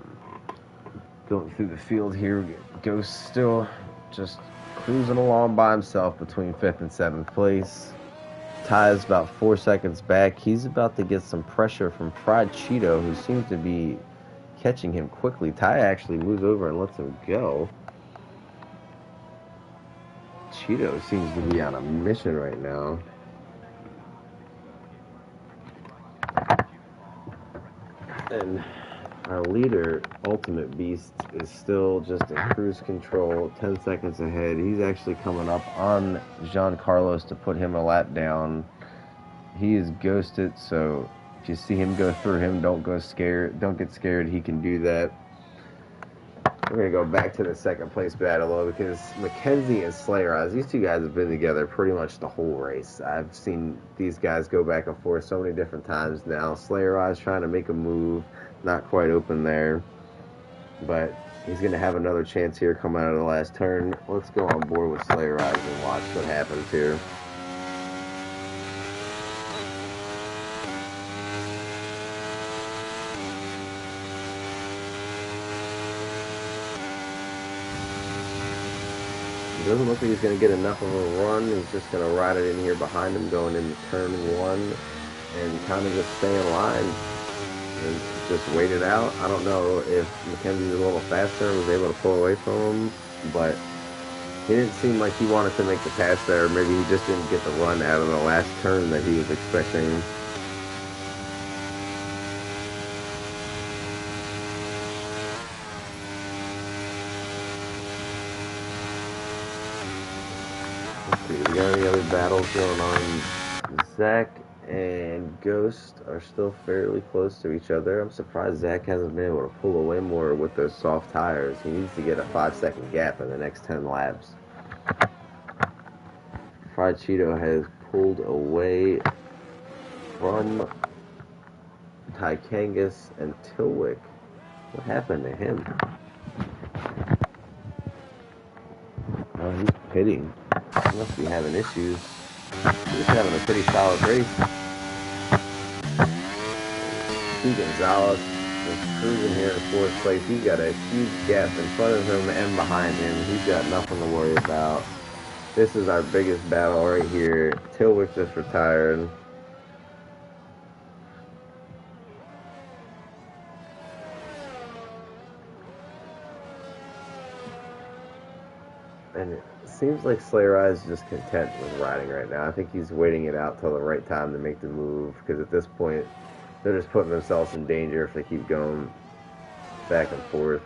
[SPEAKER 1] Going through the field here, Ghost still just cruising along by himself between 5th and 7th place. Ty is about 4 seconds back. He's about to get some pressure from Fried Cheeto, who seems to be catching him quickly. Ty actually moves over and lets him go. Cheeto seems to be on a mission right now. And our leader, Ultimate Beast, is still just in cruise control, 10 seconds ahead. He's actually coming up on Jean Carlos to put him a lap down. He is ghosted, so if you see him go through him, don't get scared. He can do that. We're going to go back to the second place battle, though, because Mackenzie and Slayer Eyes, these two guys have been together pretty much the whole race. I've seen these guys go back and forth so many different times now. Slayer Eyes trying to make a move, not quite open there, but he's going to have another chance here coming out of the last turn. Let's go on board with Slayer Eyes and watch what happens here. It doesn't look like he's going to get enough of a run. He's just going to ride it in here behind him going into turn 1 and kind of just stay in line and just wait it out. I don't know if Mackenzie's a little faster and was able to pull away from him, but he didn't seem like he wanted to make the pass there. Maybe he just didn't get the run out of the last turn that he was expecting. Let's see, we got any other battles going on? Zach and Ghost are still fairly close to each other. I'm surprised Zach hasn't been able to pull away more with those soft tires. He needs to get a 5-second gap in the next 10 laps. Fried Cheeto has pulled away from Ty Kangas and Tilwick. What happened to him? Oh, he's pitting. He must be having issues. He's having a pretty solid race. Steve Gonzalez is cruising here in 4th place. He's got a huge gap in front of him and behind him. He's got nothing to worry about. This is our biggest battle right here. Tilwick just retired. And it seems like Slayer Eyes is just content with riding right now. I think he's waiting it out till the right time to make the move, because at this point, they're just putting themselves in danger if they keep going back and forth.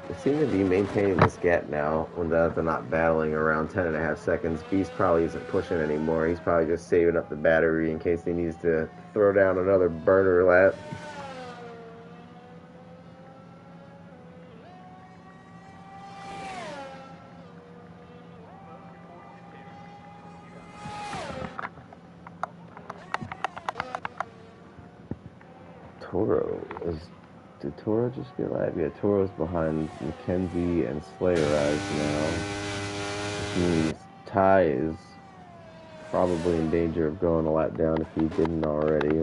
[SPEAKER 1] They seem to be maintaining this gap now when they're not battling around 10.5 seconds. Beast probably isn't pushing anymore. He's probably just saving up the battery in case he needs to throw down another burner lap. Did Toro just get live? Yeah, Toro's behind Mackenzie and Slayer Eyes now. Which means Ty is probably in danger of going a lap down if he didn't already.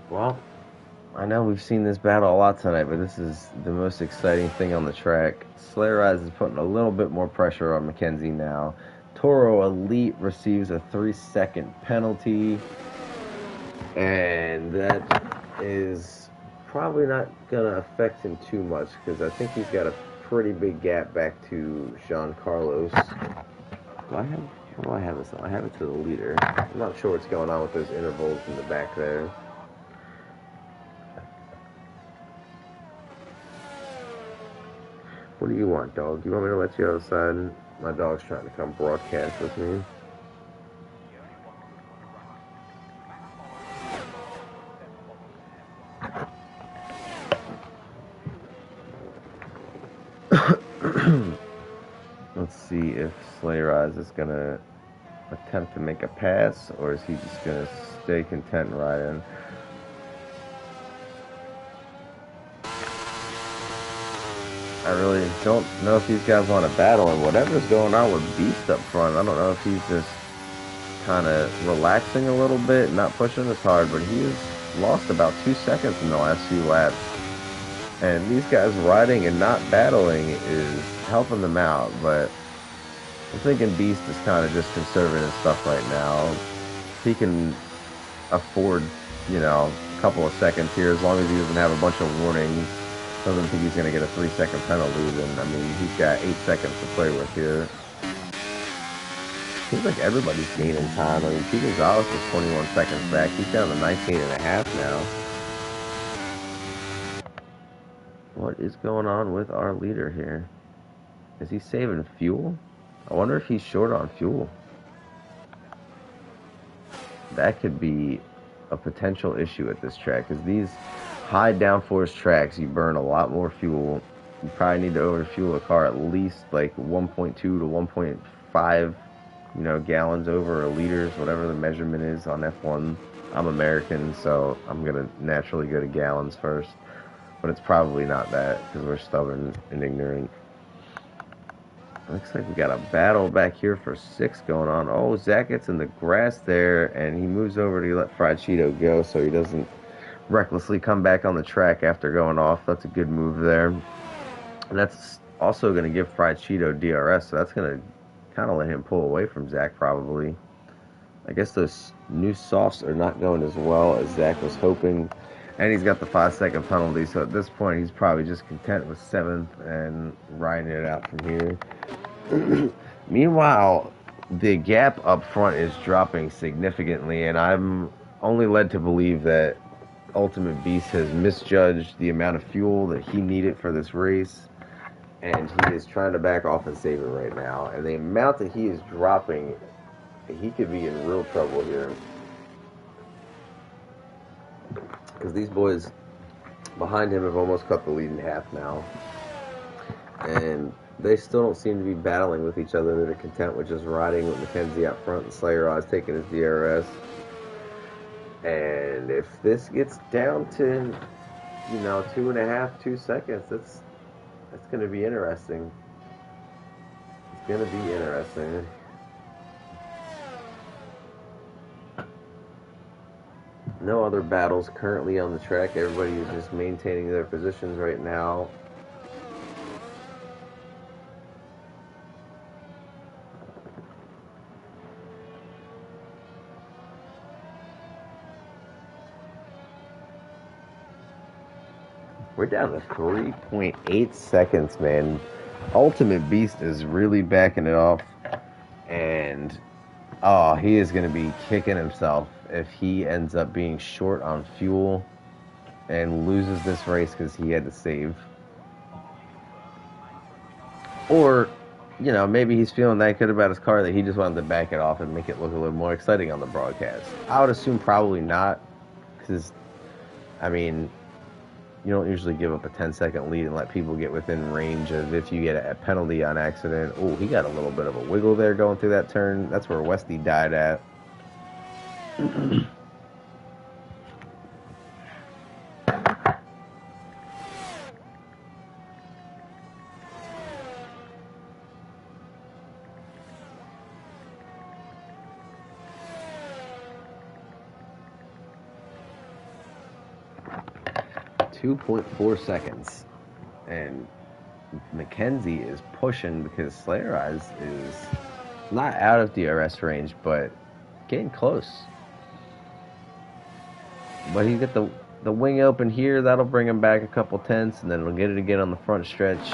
[SPEAKER 1] Well, I know we've seen this battle a lot tonight, but this is the most exciting thing on the track. Slayer Eyes is putting a little bit more pressure on Mackenzie now. Toro Elite receives a 3-second penalty. And that is probably not going to affect him too much because I think he's got a pretty big gap back to Jean Carlos. What do I have this on? I have it to the leader. I'm not sure what's going on with those intervals in the back there. What do you want, dog? You want me to let you outside? My dog's trying to come broadcast with me. Let's see if Slayrise is going to attempt to make a pass, or is he just going to stay content riding? I really don't know if these guys want to battle, and whatever's going on with Beast up front, I don't know if he's just kind of relaxing a little bit, not pushing as hard, but he has lost about 2 seconds in the last few laps. And these guys riding and not battling is helping them out, but I'm thinking Beast is kind of just conserving his stuff right now. He can afford, a couple of seconds here as long as he doesn't have a bunch of warnings. Doesn't think he's going to get a 3-second penalty, then, I mean, he's got 8 seconds to play with here. Seems like everybody's gaining time. I mean, Pete Gonzalez is 21 seconds back. He's down to 19.5 now. What is going on with our leader here? Is he saving fuel? I wonder if he's short on fuel. That could be a potential issue at this track, because these high downforce tracks, you burn a lot more fuel. You probably need to overfuel a car at least like 1.2 to 1.5, gallons over, or liters, whatever the measurement is on F1. I'm American, so I'm going to naturally go to gallons first. But it's probably not that, because we're stubborn and ignorant. Looks like we got a battle back here for 6 going on. Oh, Zach gets in the grass there, and he moves over to let Fried Cheeto go so he doesn't recklessly come back on the track after going off. That's a good move there. And that's also going to give Fried Cheeto DRS, so that's going to kind of let him pull away from Zach probably. I guess those new softs are not going as well as Zach was hoping. And he's got the 5-second penalty, so at this point he's probably just content with 7th and riding it out from here. Meanwhile, the gap up front is dropping significantly, and I'm only led to believe that Ultimate Beast has misjudged the amount of fuel that he needed for this race, and he is trying to back off and save it right now. And the amount that he is dropping, he could be in real trouble here. Because these boys behind him have almost cut the lead in half now. And they still don't seem to be battling with each other. They're content with just riding with Mackenzie out front and Slayer taking his DRS. And if this gets down to, 2.5, 2 seconds, that's going to be interesting. It's going to be interesting. No other battles currently on the track. Everybody is just maintaining their positions right now. We're down to 3.8 seconds, man. Ultimate Beast is really backing it off. And, he is going to be kicking himself if he ends up being short on fuel and loses this race because he had to save. Or, maybe he's feeling that good about his car that he just wanted to back it off and make it look a little more exciting on the broadcast. I would assume probably not, because, you don't usually give up a 10-second lead and let people get within range of if you get a penalty on accident. Oh, he got a little bit of a wiggle there going through that turn. That's where Westy died at. 2.4 seconds. And Mackenzie is pushing because Slayer Eyes is not out of DRS range, but getting close. but he's got the wing open here. That'll bring him back a couple tenths, and then he'll get it again on the front stretch.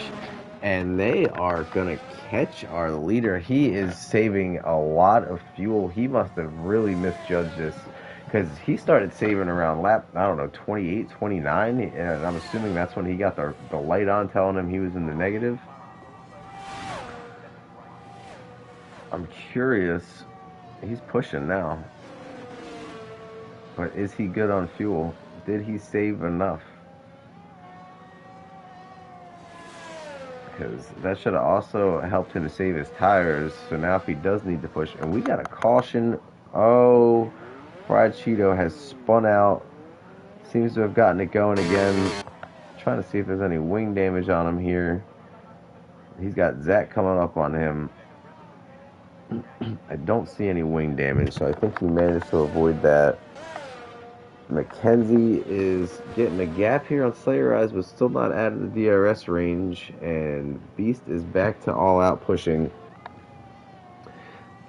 [SPEAKER 1] And they are going to catch our leader. He is saving a lot of fuel. He must have really misjudged this because he started saving around lap, I don't know, 28, 29. And I'm assuming that's when he got the light on telling him he was in the negative. I'm curious. He's pushing now. But is he good on fuel? Did he save enough? Because that should have also helped him to save his tires. So now if he does need to push, and we got a caution. Oh, Fried Cheeto has spun out. Seems to have gotten it going again. Trying to see if there's any wing damage on him here. He's got Zach coming up on him. I don't see any wing damage, so I think he managed to avoid that. Mackenzie is getting a gap here on Slayer Eyes, but still not out of the DRS range. And Beast is back to all out pushing.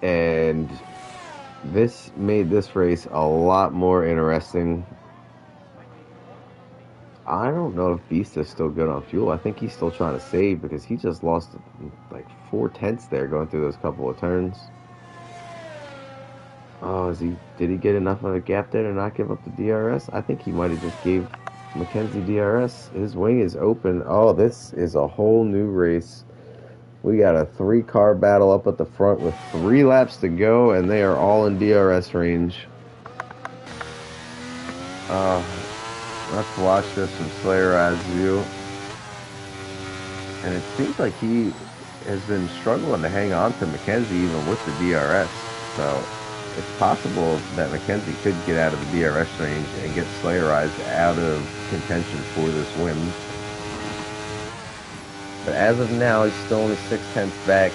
[SPEAKER 1] And this made this race a lot more interesting. I don't know if Beast is still good on fuel. I think he's still trying to save because he just lost like 4 tenths there going through those couple of turns. Oh, did he get enough of a gap there to not give up the DRS? I think he might have just gave Mackenzie DRS. His wing is open. Oh, this is a whole new race. We got a 3-car battle up at the front with 3 laps to go, and they are all in DRS range. Let's watch this from Slayer Eyes view. And it seems like he has been struggling to hang on to Mackenzie even with the DRS. So it's possible that Mackenzie could get out of the DRS range and get Slayer Eyes out of contention for this win. But as of now, he's still only 6 tenths back.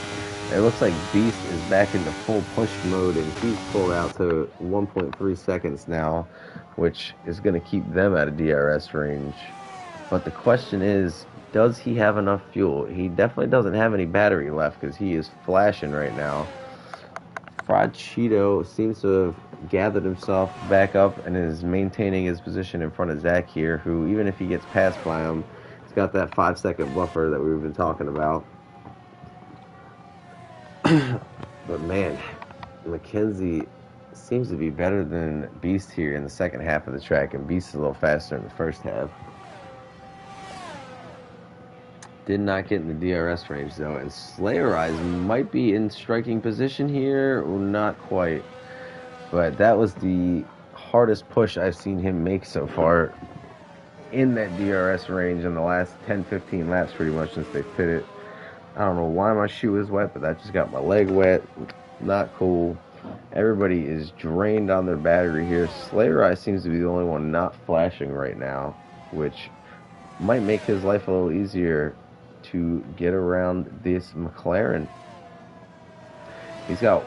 [SPEAKER 1] It looks like Beast is back into full push mode, and he's pulled out to 1.3 seconds now, which is going to keep them out of DRS range. But the question is, does he have enough fuel? He definitely doesn't have any battery left because he is flashing right now. Fried Cheeto seems to have gathered himself back up and is maintaining his position in front of Zach here, who, even if he gets passed by him, he's got that 5-second buffer that we've been talking about. But man, Mackenzie seems to be better than Beast here in the second half of the track, and Beast is a little faster in the first half. Did not get in the DRS range though, and Slayer Eyes might be in striking position here, or not quite. But that was the hardest push I've seen him make so far in that DRS range in the last 10-15 laps pretty much since they fit it. I don't know why my shoe is wet, but that just got my leg wet. Not cool. Everybody is drained on their battery here. Slayer Eyes seems to be the only one not flashing right now, which might make his life a little easier to get around this McLaren. He's got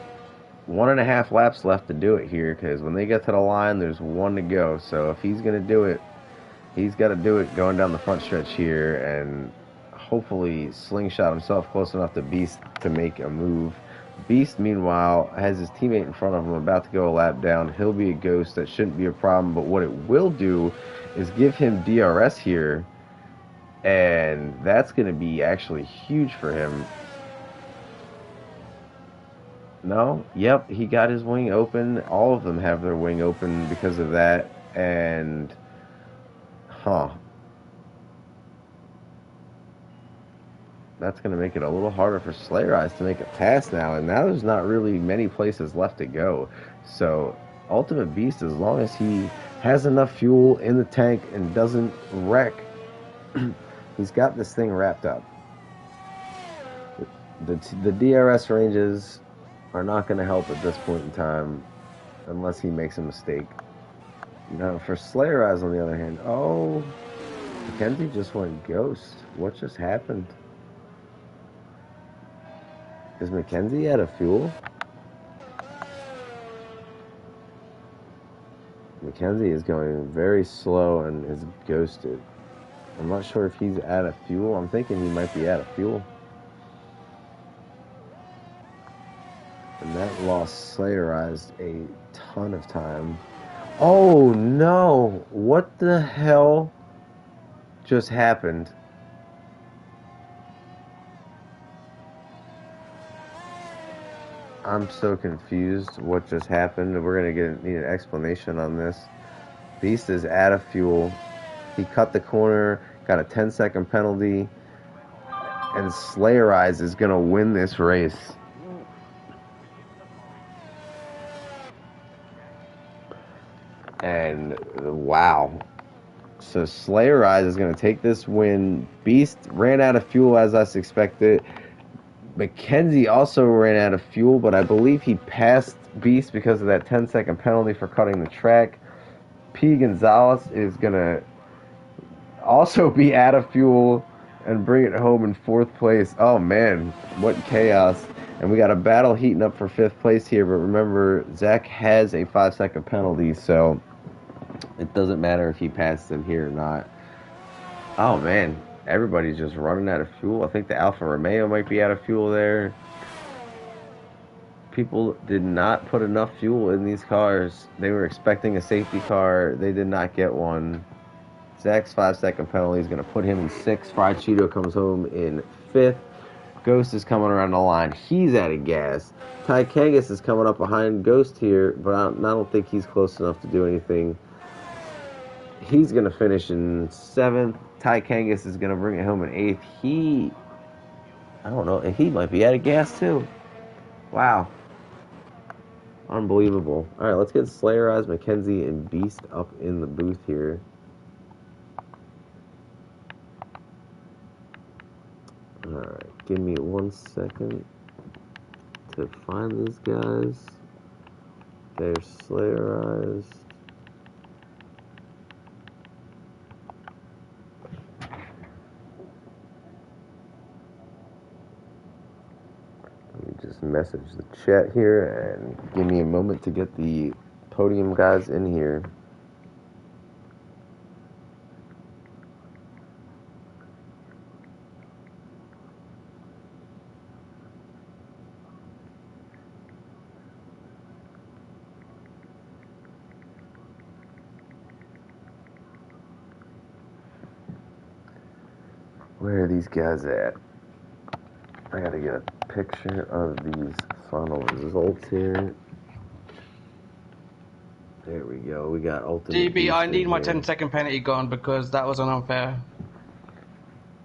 [SPEAKER 1] 1.5 laps left to do it here, because when they get to the line, there's 1 to go. So if he's going to do it, he's got to do it going down the front stretch here and hopefully slingshot himself close enough to Beast to make a move. Beast, meanwhile, has his teammate in front of him about to go a lap down. He'll be a ghost. That shouldn't be a problem, but what it will do is give him DRS here, and that's going to be actually huge for him. No? Yep, he got his wing open. All of them have their wing open because of that, and that's going to make it a little harder for Slayer Eyes to make a pass now, and now there's not really many places left to go. So Ultimate Beast, as long as he has enough fuel in the tank and doesn't wreck, he's got this thing wrapped up. The DRS ranges are not going to help at this point in time unless he makes a mistake. Now for Slayer Eyes, on the other hand, Mackenzie just went ghost. What just happened? Is Mackenzie out of fuel? Mackenzie is going very slow and is ghosted. I'm not sure if he's out of fuel. I'm thinking he might be out of fuel. And that lost Slayer Eyes a ton of time. Oh no! What the hell just happened? I'm so confused. What just happened? We're gonna need an explanation on this. Beast is out of fuel. He cut the corner, got a 10-second penalty, and Slayer Eyes is gonna win this race. And wow. So Slayer Eyes is going to take this win. Beast ran out of fuel as I expected. McKenzie also ran out of fuel, but I believe he passed Beast because of that 10-second penalty for cutting the track. P. Gonzalez is going to also be out of fuel and bring it home in fourth place. Oh man, what chaos. And we got a battle heating up for fifth place here, but remember, Zach has a 5-second penalty, so it doesn't matter if he passes him here or not. Oh man, everybody's just running out of fuel. I think the Alfa Romeo might be out of fuel there. People did not put enough fuel in these cars. They were expecting a safety car. They did not get one. Zach's 5-second penalty is going to put him in sixth. Fried Cheeto comes home in fifth. Ghost is coming around the line. He's out of gas. Ty Kangas is coming up behind Ghost here, but I don't think he's close enough to do anything. He's going to finish in seventh. Ty Kangas is going to bring it home in eighth. I don't know, he might be out of gas too. Wow. Unbelievable. All right, let's get Slayer Eyes, McKenzie, and Beast up in the booth here. All right, give me 1 second to find these guys. There's Slayer Eyes. Let me just message the chat here and give me a moment to get the podium guys in here. Where are these guys at? I gotta get a picture of these final results here. There we go. We got Ultimate
[SPEAKER 2] DB, I need my
[SPEAKER 1] here.
[SPEAKER 2] 10-second penalty gone because that was unfair.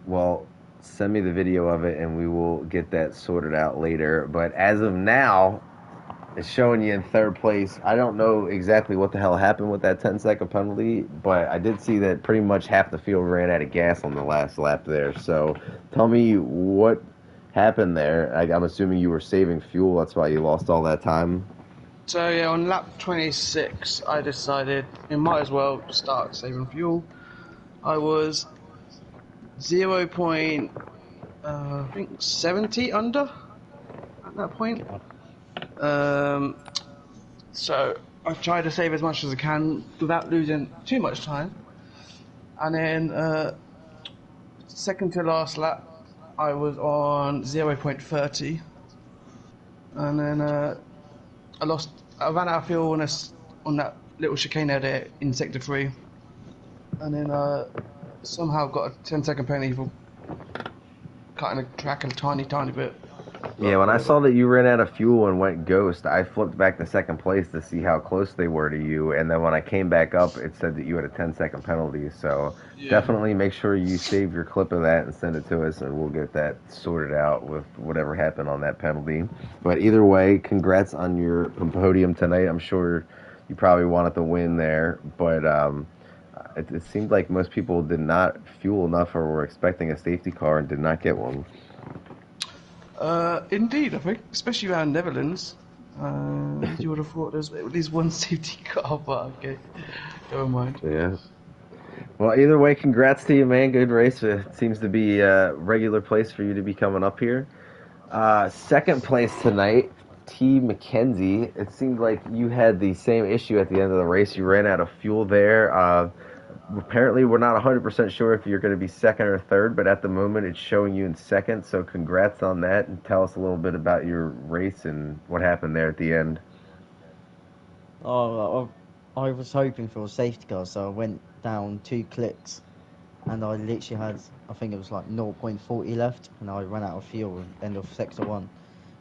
[SPEAKER 1] Well, send me the video of it and we will get that sorted out later. But as of now, it's showing you in third place. I don't know exactly what the hell happened with that 10-second penalty, but I did see that pretty much half the field ran out of gas on the last lap there. So tell me what happened there. I'm assuming you were saving fuel. That's why you lost all that time.
[SPEAKER 2] So yeah, on lap 26, I decided it might as well start saving fuel. I was 0. I think 70 under at that point. So I tried to save as much as I can without losing too much time. And then second to last lap, I was on 0.30. And then I ran out of fuel on that little chicane there in sector 3. And then somehow got a 10-second penalty for cutting the track a tiny bit.
[SPEAKER 1] Yeah, when I saw that you ran out of fuel and went ghost, I flipped back to second place to see how close they were to you. And then when I came back up, it said that you had a 10-second penalty. So definitely make sure you save your clip of that and send it to us, and we'll get that sorted out with whatever happened on that penalty. But either way, congrats on your podium tonight. I'm sure you probably wanted to win there, but it seemed like most people did not fuel enough or were expecting a safety car and did not get one.
[SPEAKER 2] Indeed, I think, especially around Netherlands. You would have thought there's at least one safety car, but okay, never mind.
[SPEAKER 1] Yeah. Well, either way, congrats to you, man. Good race. It seems to be a regular place for you to be coming up here. Second place tonight, T. McKenzie. It seemed like you had the same issue at the end of the race. You ran out of fuel there. Apparently, we're not 100% sure if you're going to be second or third, but at the moment, it's showing you in second. So, congrats on that, and tell us a little bit about your race and what happened there at the end.
[SPEAKER 3] I was hoping for a safety car, so I went down 2 clicks, and I literally had, I think it was like 0.40 left, and I ran out of fuel at the end of sector one.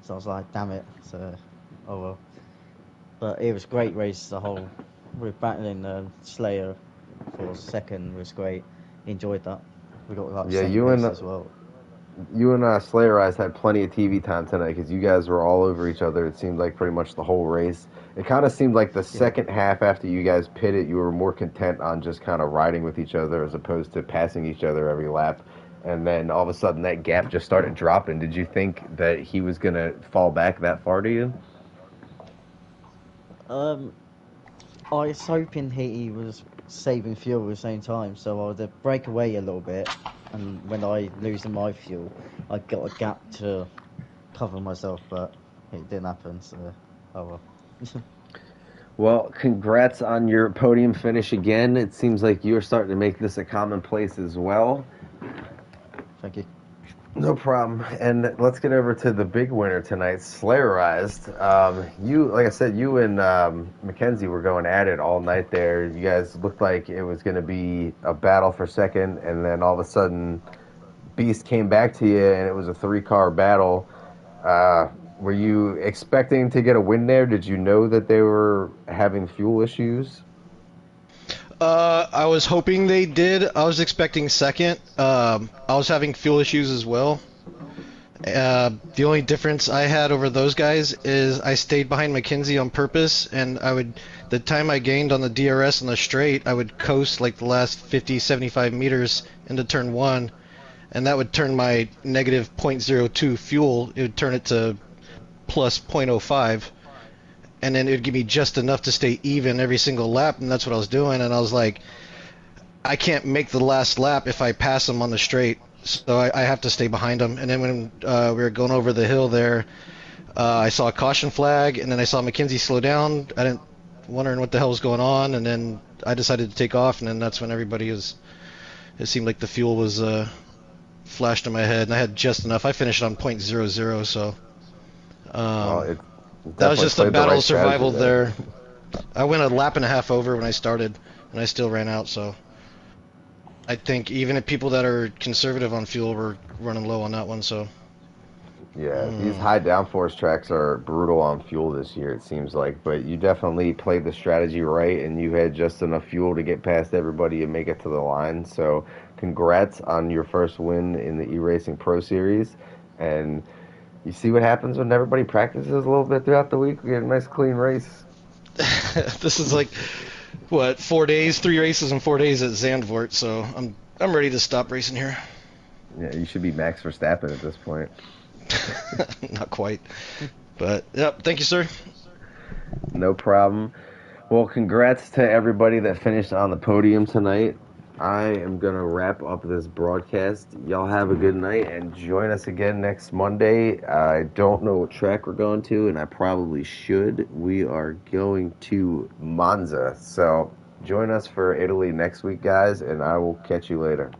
[SPEAKER 3] So I was like, damn it. So, oh well. But it was a great race. The whole, we're battling Slayer for second was great. Enjoyed that. We got like
[SPEAKER 1] Yeah,
[SPEAKER 3] same pace as well.
[SPEAKER 1] you and Slayer Eyes had plenty of TV time tonight because you guys were all over each other. It seemed like pretty much the whole race. It kind of seemed like the
[SPEAKER 3] Yeah.
[SPEAKER 1] second half after you guys pitted, you were more content on just kind of riding with each other as opposed to passing each other every lap. And then all of a sudden that gap just started dropping. Did you think that he was going to fall back that far to you?
[SPEAKER 3] Um, I was hoping he was saving fuel at the same time, so I would break away a little bit, and when I lose my fuel, I got a gap to cover myself, but it didn't happen. So, oh well.
[SPEAKER 1] Well, congrats on your podium finish again. It seems like you're starting to make this a commonplace as well.
[SPEAKER 3] Thank you.
[SPEAKER 1] No problem. And let's get over to the big winner tonight, Slayerized. You, like I said, you and Mackenzie were going at it all night there. You guys looked like it was going to be a battle for second, and then all of a sudden, Beast came back to you, and it was a three-car battle. Were you expecting to get a win there? Did you know that they were having fuel issues?
[SPEAKER 4] I was hoping they did. I was expecting second. I was having fuel issues as well. The only difference I had over those guys is I stayed behind McKenzie on purpose, and the time I gained on the DRS and the straight, I would coast like the last 50, 75 meters into turn one, and that would turn my negative -0.02 fuel, it would turn it to plus +0.05, and then it would give me just enough to stay even every single lap, and that's what I was doing, and I was like, I can't make the last lap if I pass him on the straight, so I have to stay behind him. And then when we were going over the hill there, I saw a caution flag, and then I saw McKenzie slow down. I didn't wondering what the hell was going on, and then I decided to take off, and then that's when it seemed like the fuel was flashed in my head, and I had just enough. I finished on .00, so
[SPEAKER 1] Well, it
[SPEAKER 4] that was
[SPEAKER 1] definitely
[SPEAKER 4] just a
[SPEAKER 1] played the
[SPEAKER 4] battle
[SPEAKER 1] right
[SPEAKER 4] of survival
[SPEAKER 1] strategy there.
[SPEAKER 4] there. I went a lap and a half over when I started, and I still ran out, so I think even if people that are conservative on fuel were running low on that one, so
[SPEAKER 1] Yeah, these high downforce tracks are brutal on fuel this year, it seems like. But you definitely played the strategy right, and you had just enough fuel to get past everybody and make it to the line. So, congrats on your first win in the E-Racing Pro Series. And you see what happens when everybody practices a little bit throughout the week. We get a nice, clean race.
[SPEAKER 4] this is like what 4 days, 3 races in 4 days at Zandvoort, so I'm ready to stop racing here.
[SPEAKER 1] Yeah, you should be Max Verstappen at this point.
[SPEAKER 4] Not quite, but yep. Thank you, sir.
[SPEAKER 1] No problem. Well, congrats to everybody that finished on the podium tonight. I am going to wrap up this broadcast. Y'all have a good night and join us again next Monday. I don't know what track we're going to, and I probably should. We are going to Monza. So join us for Italy next week, guys, and I will catch you later.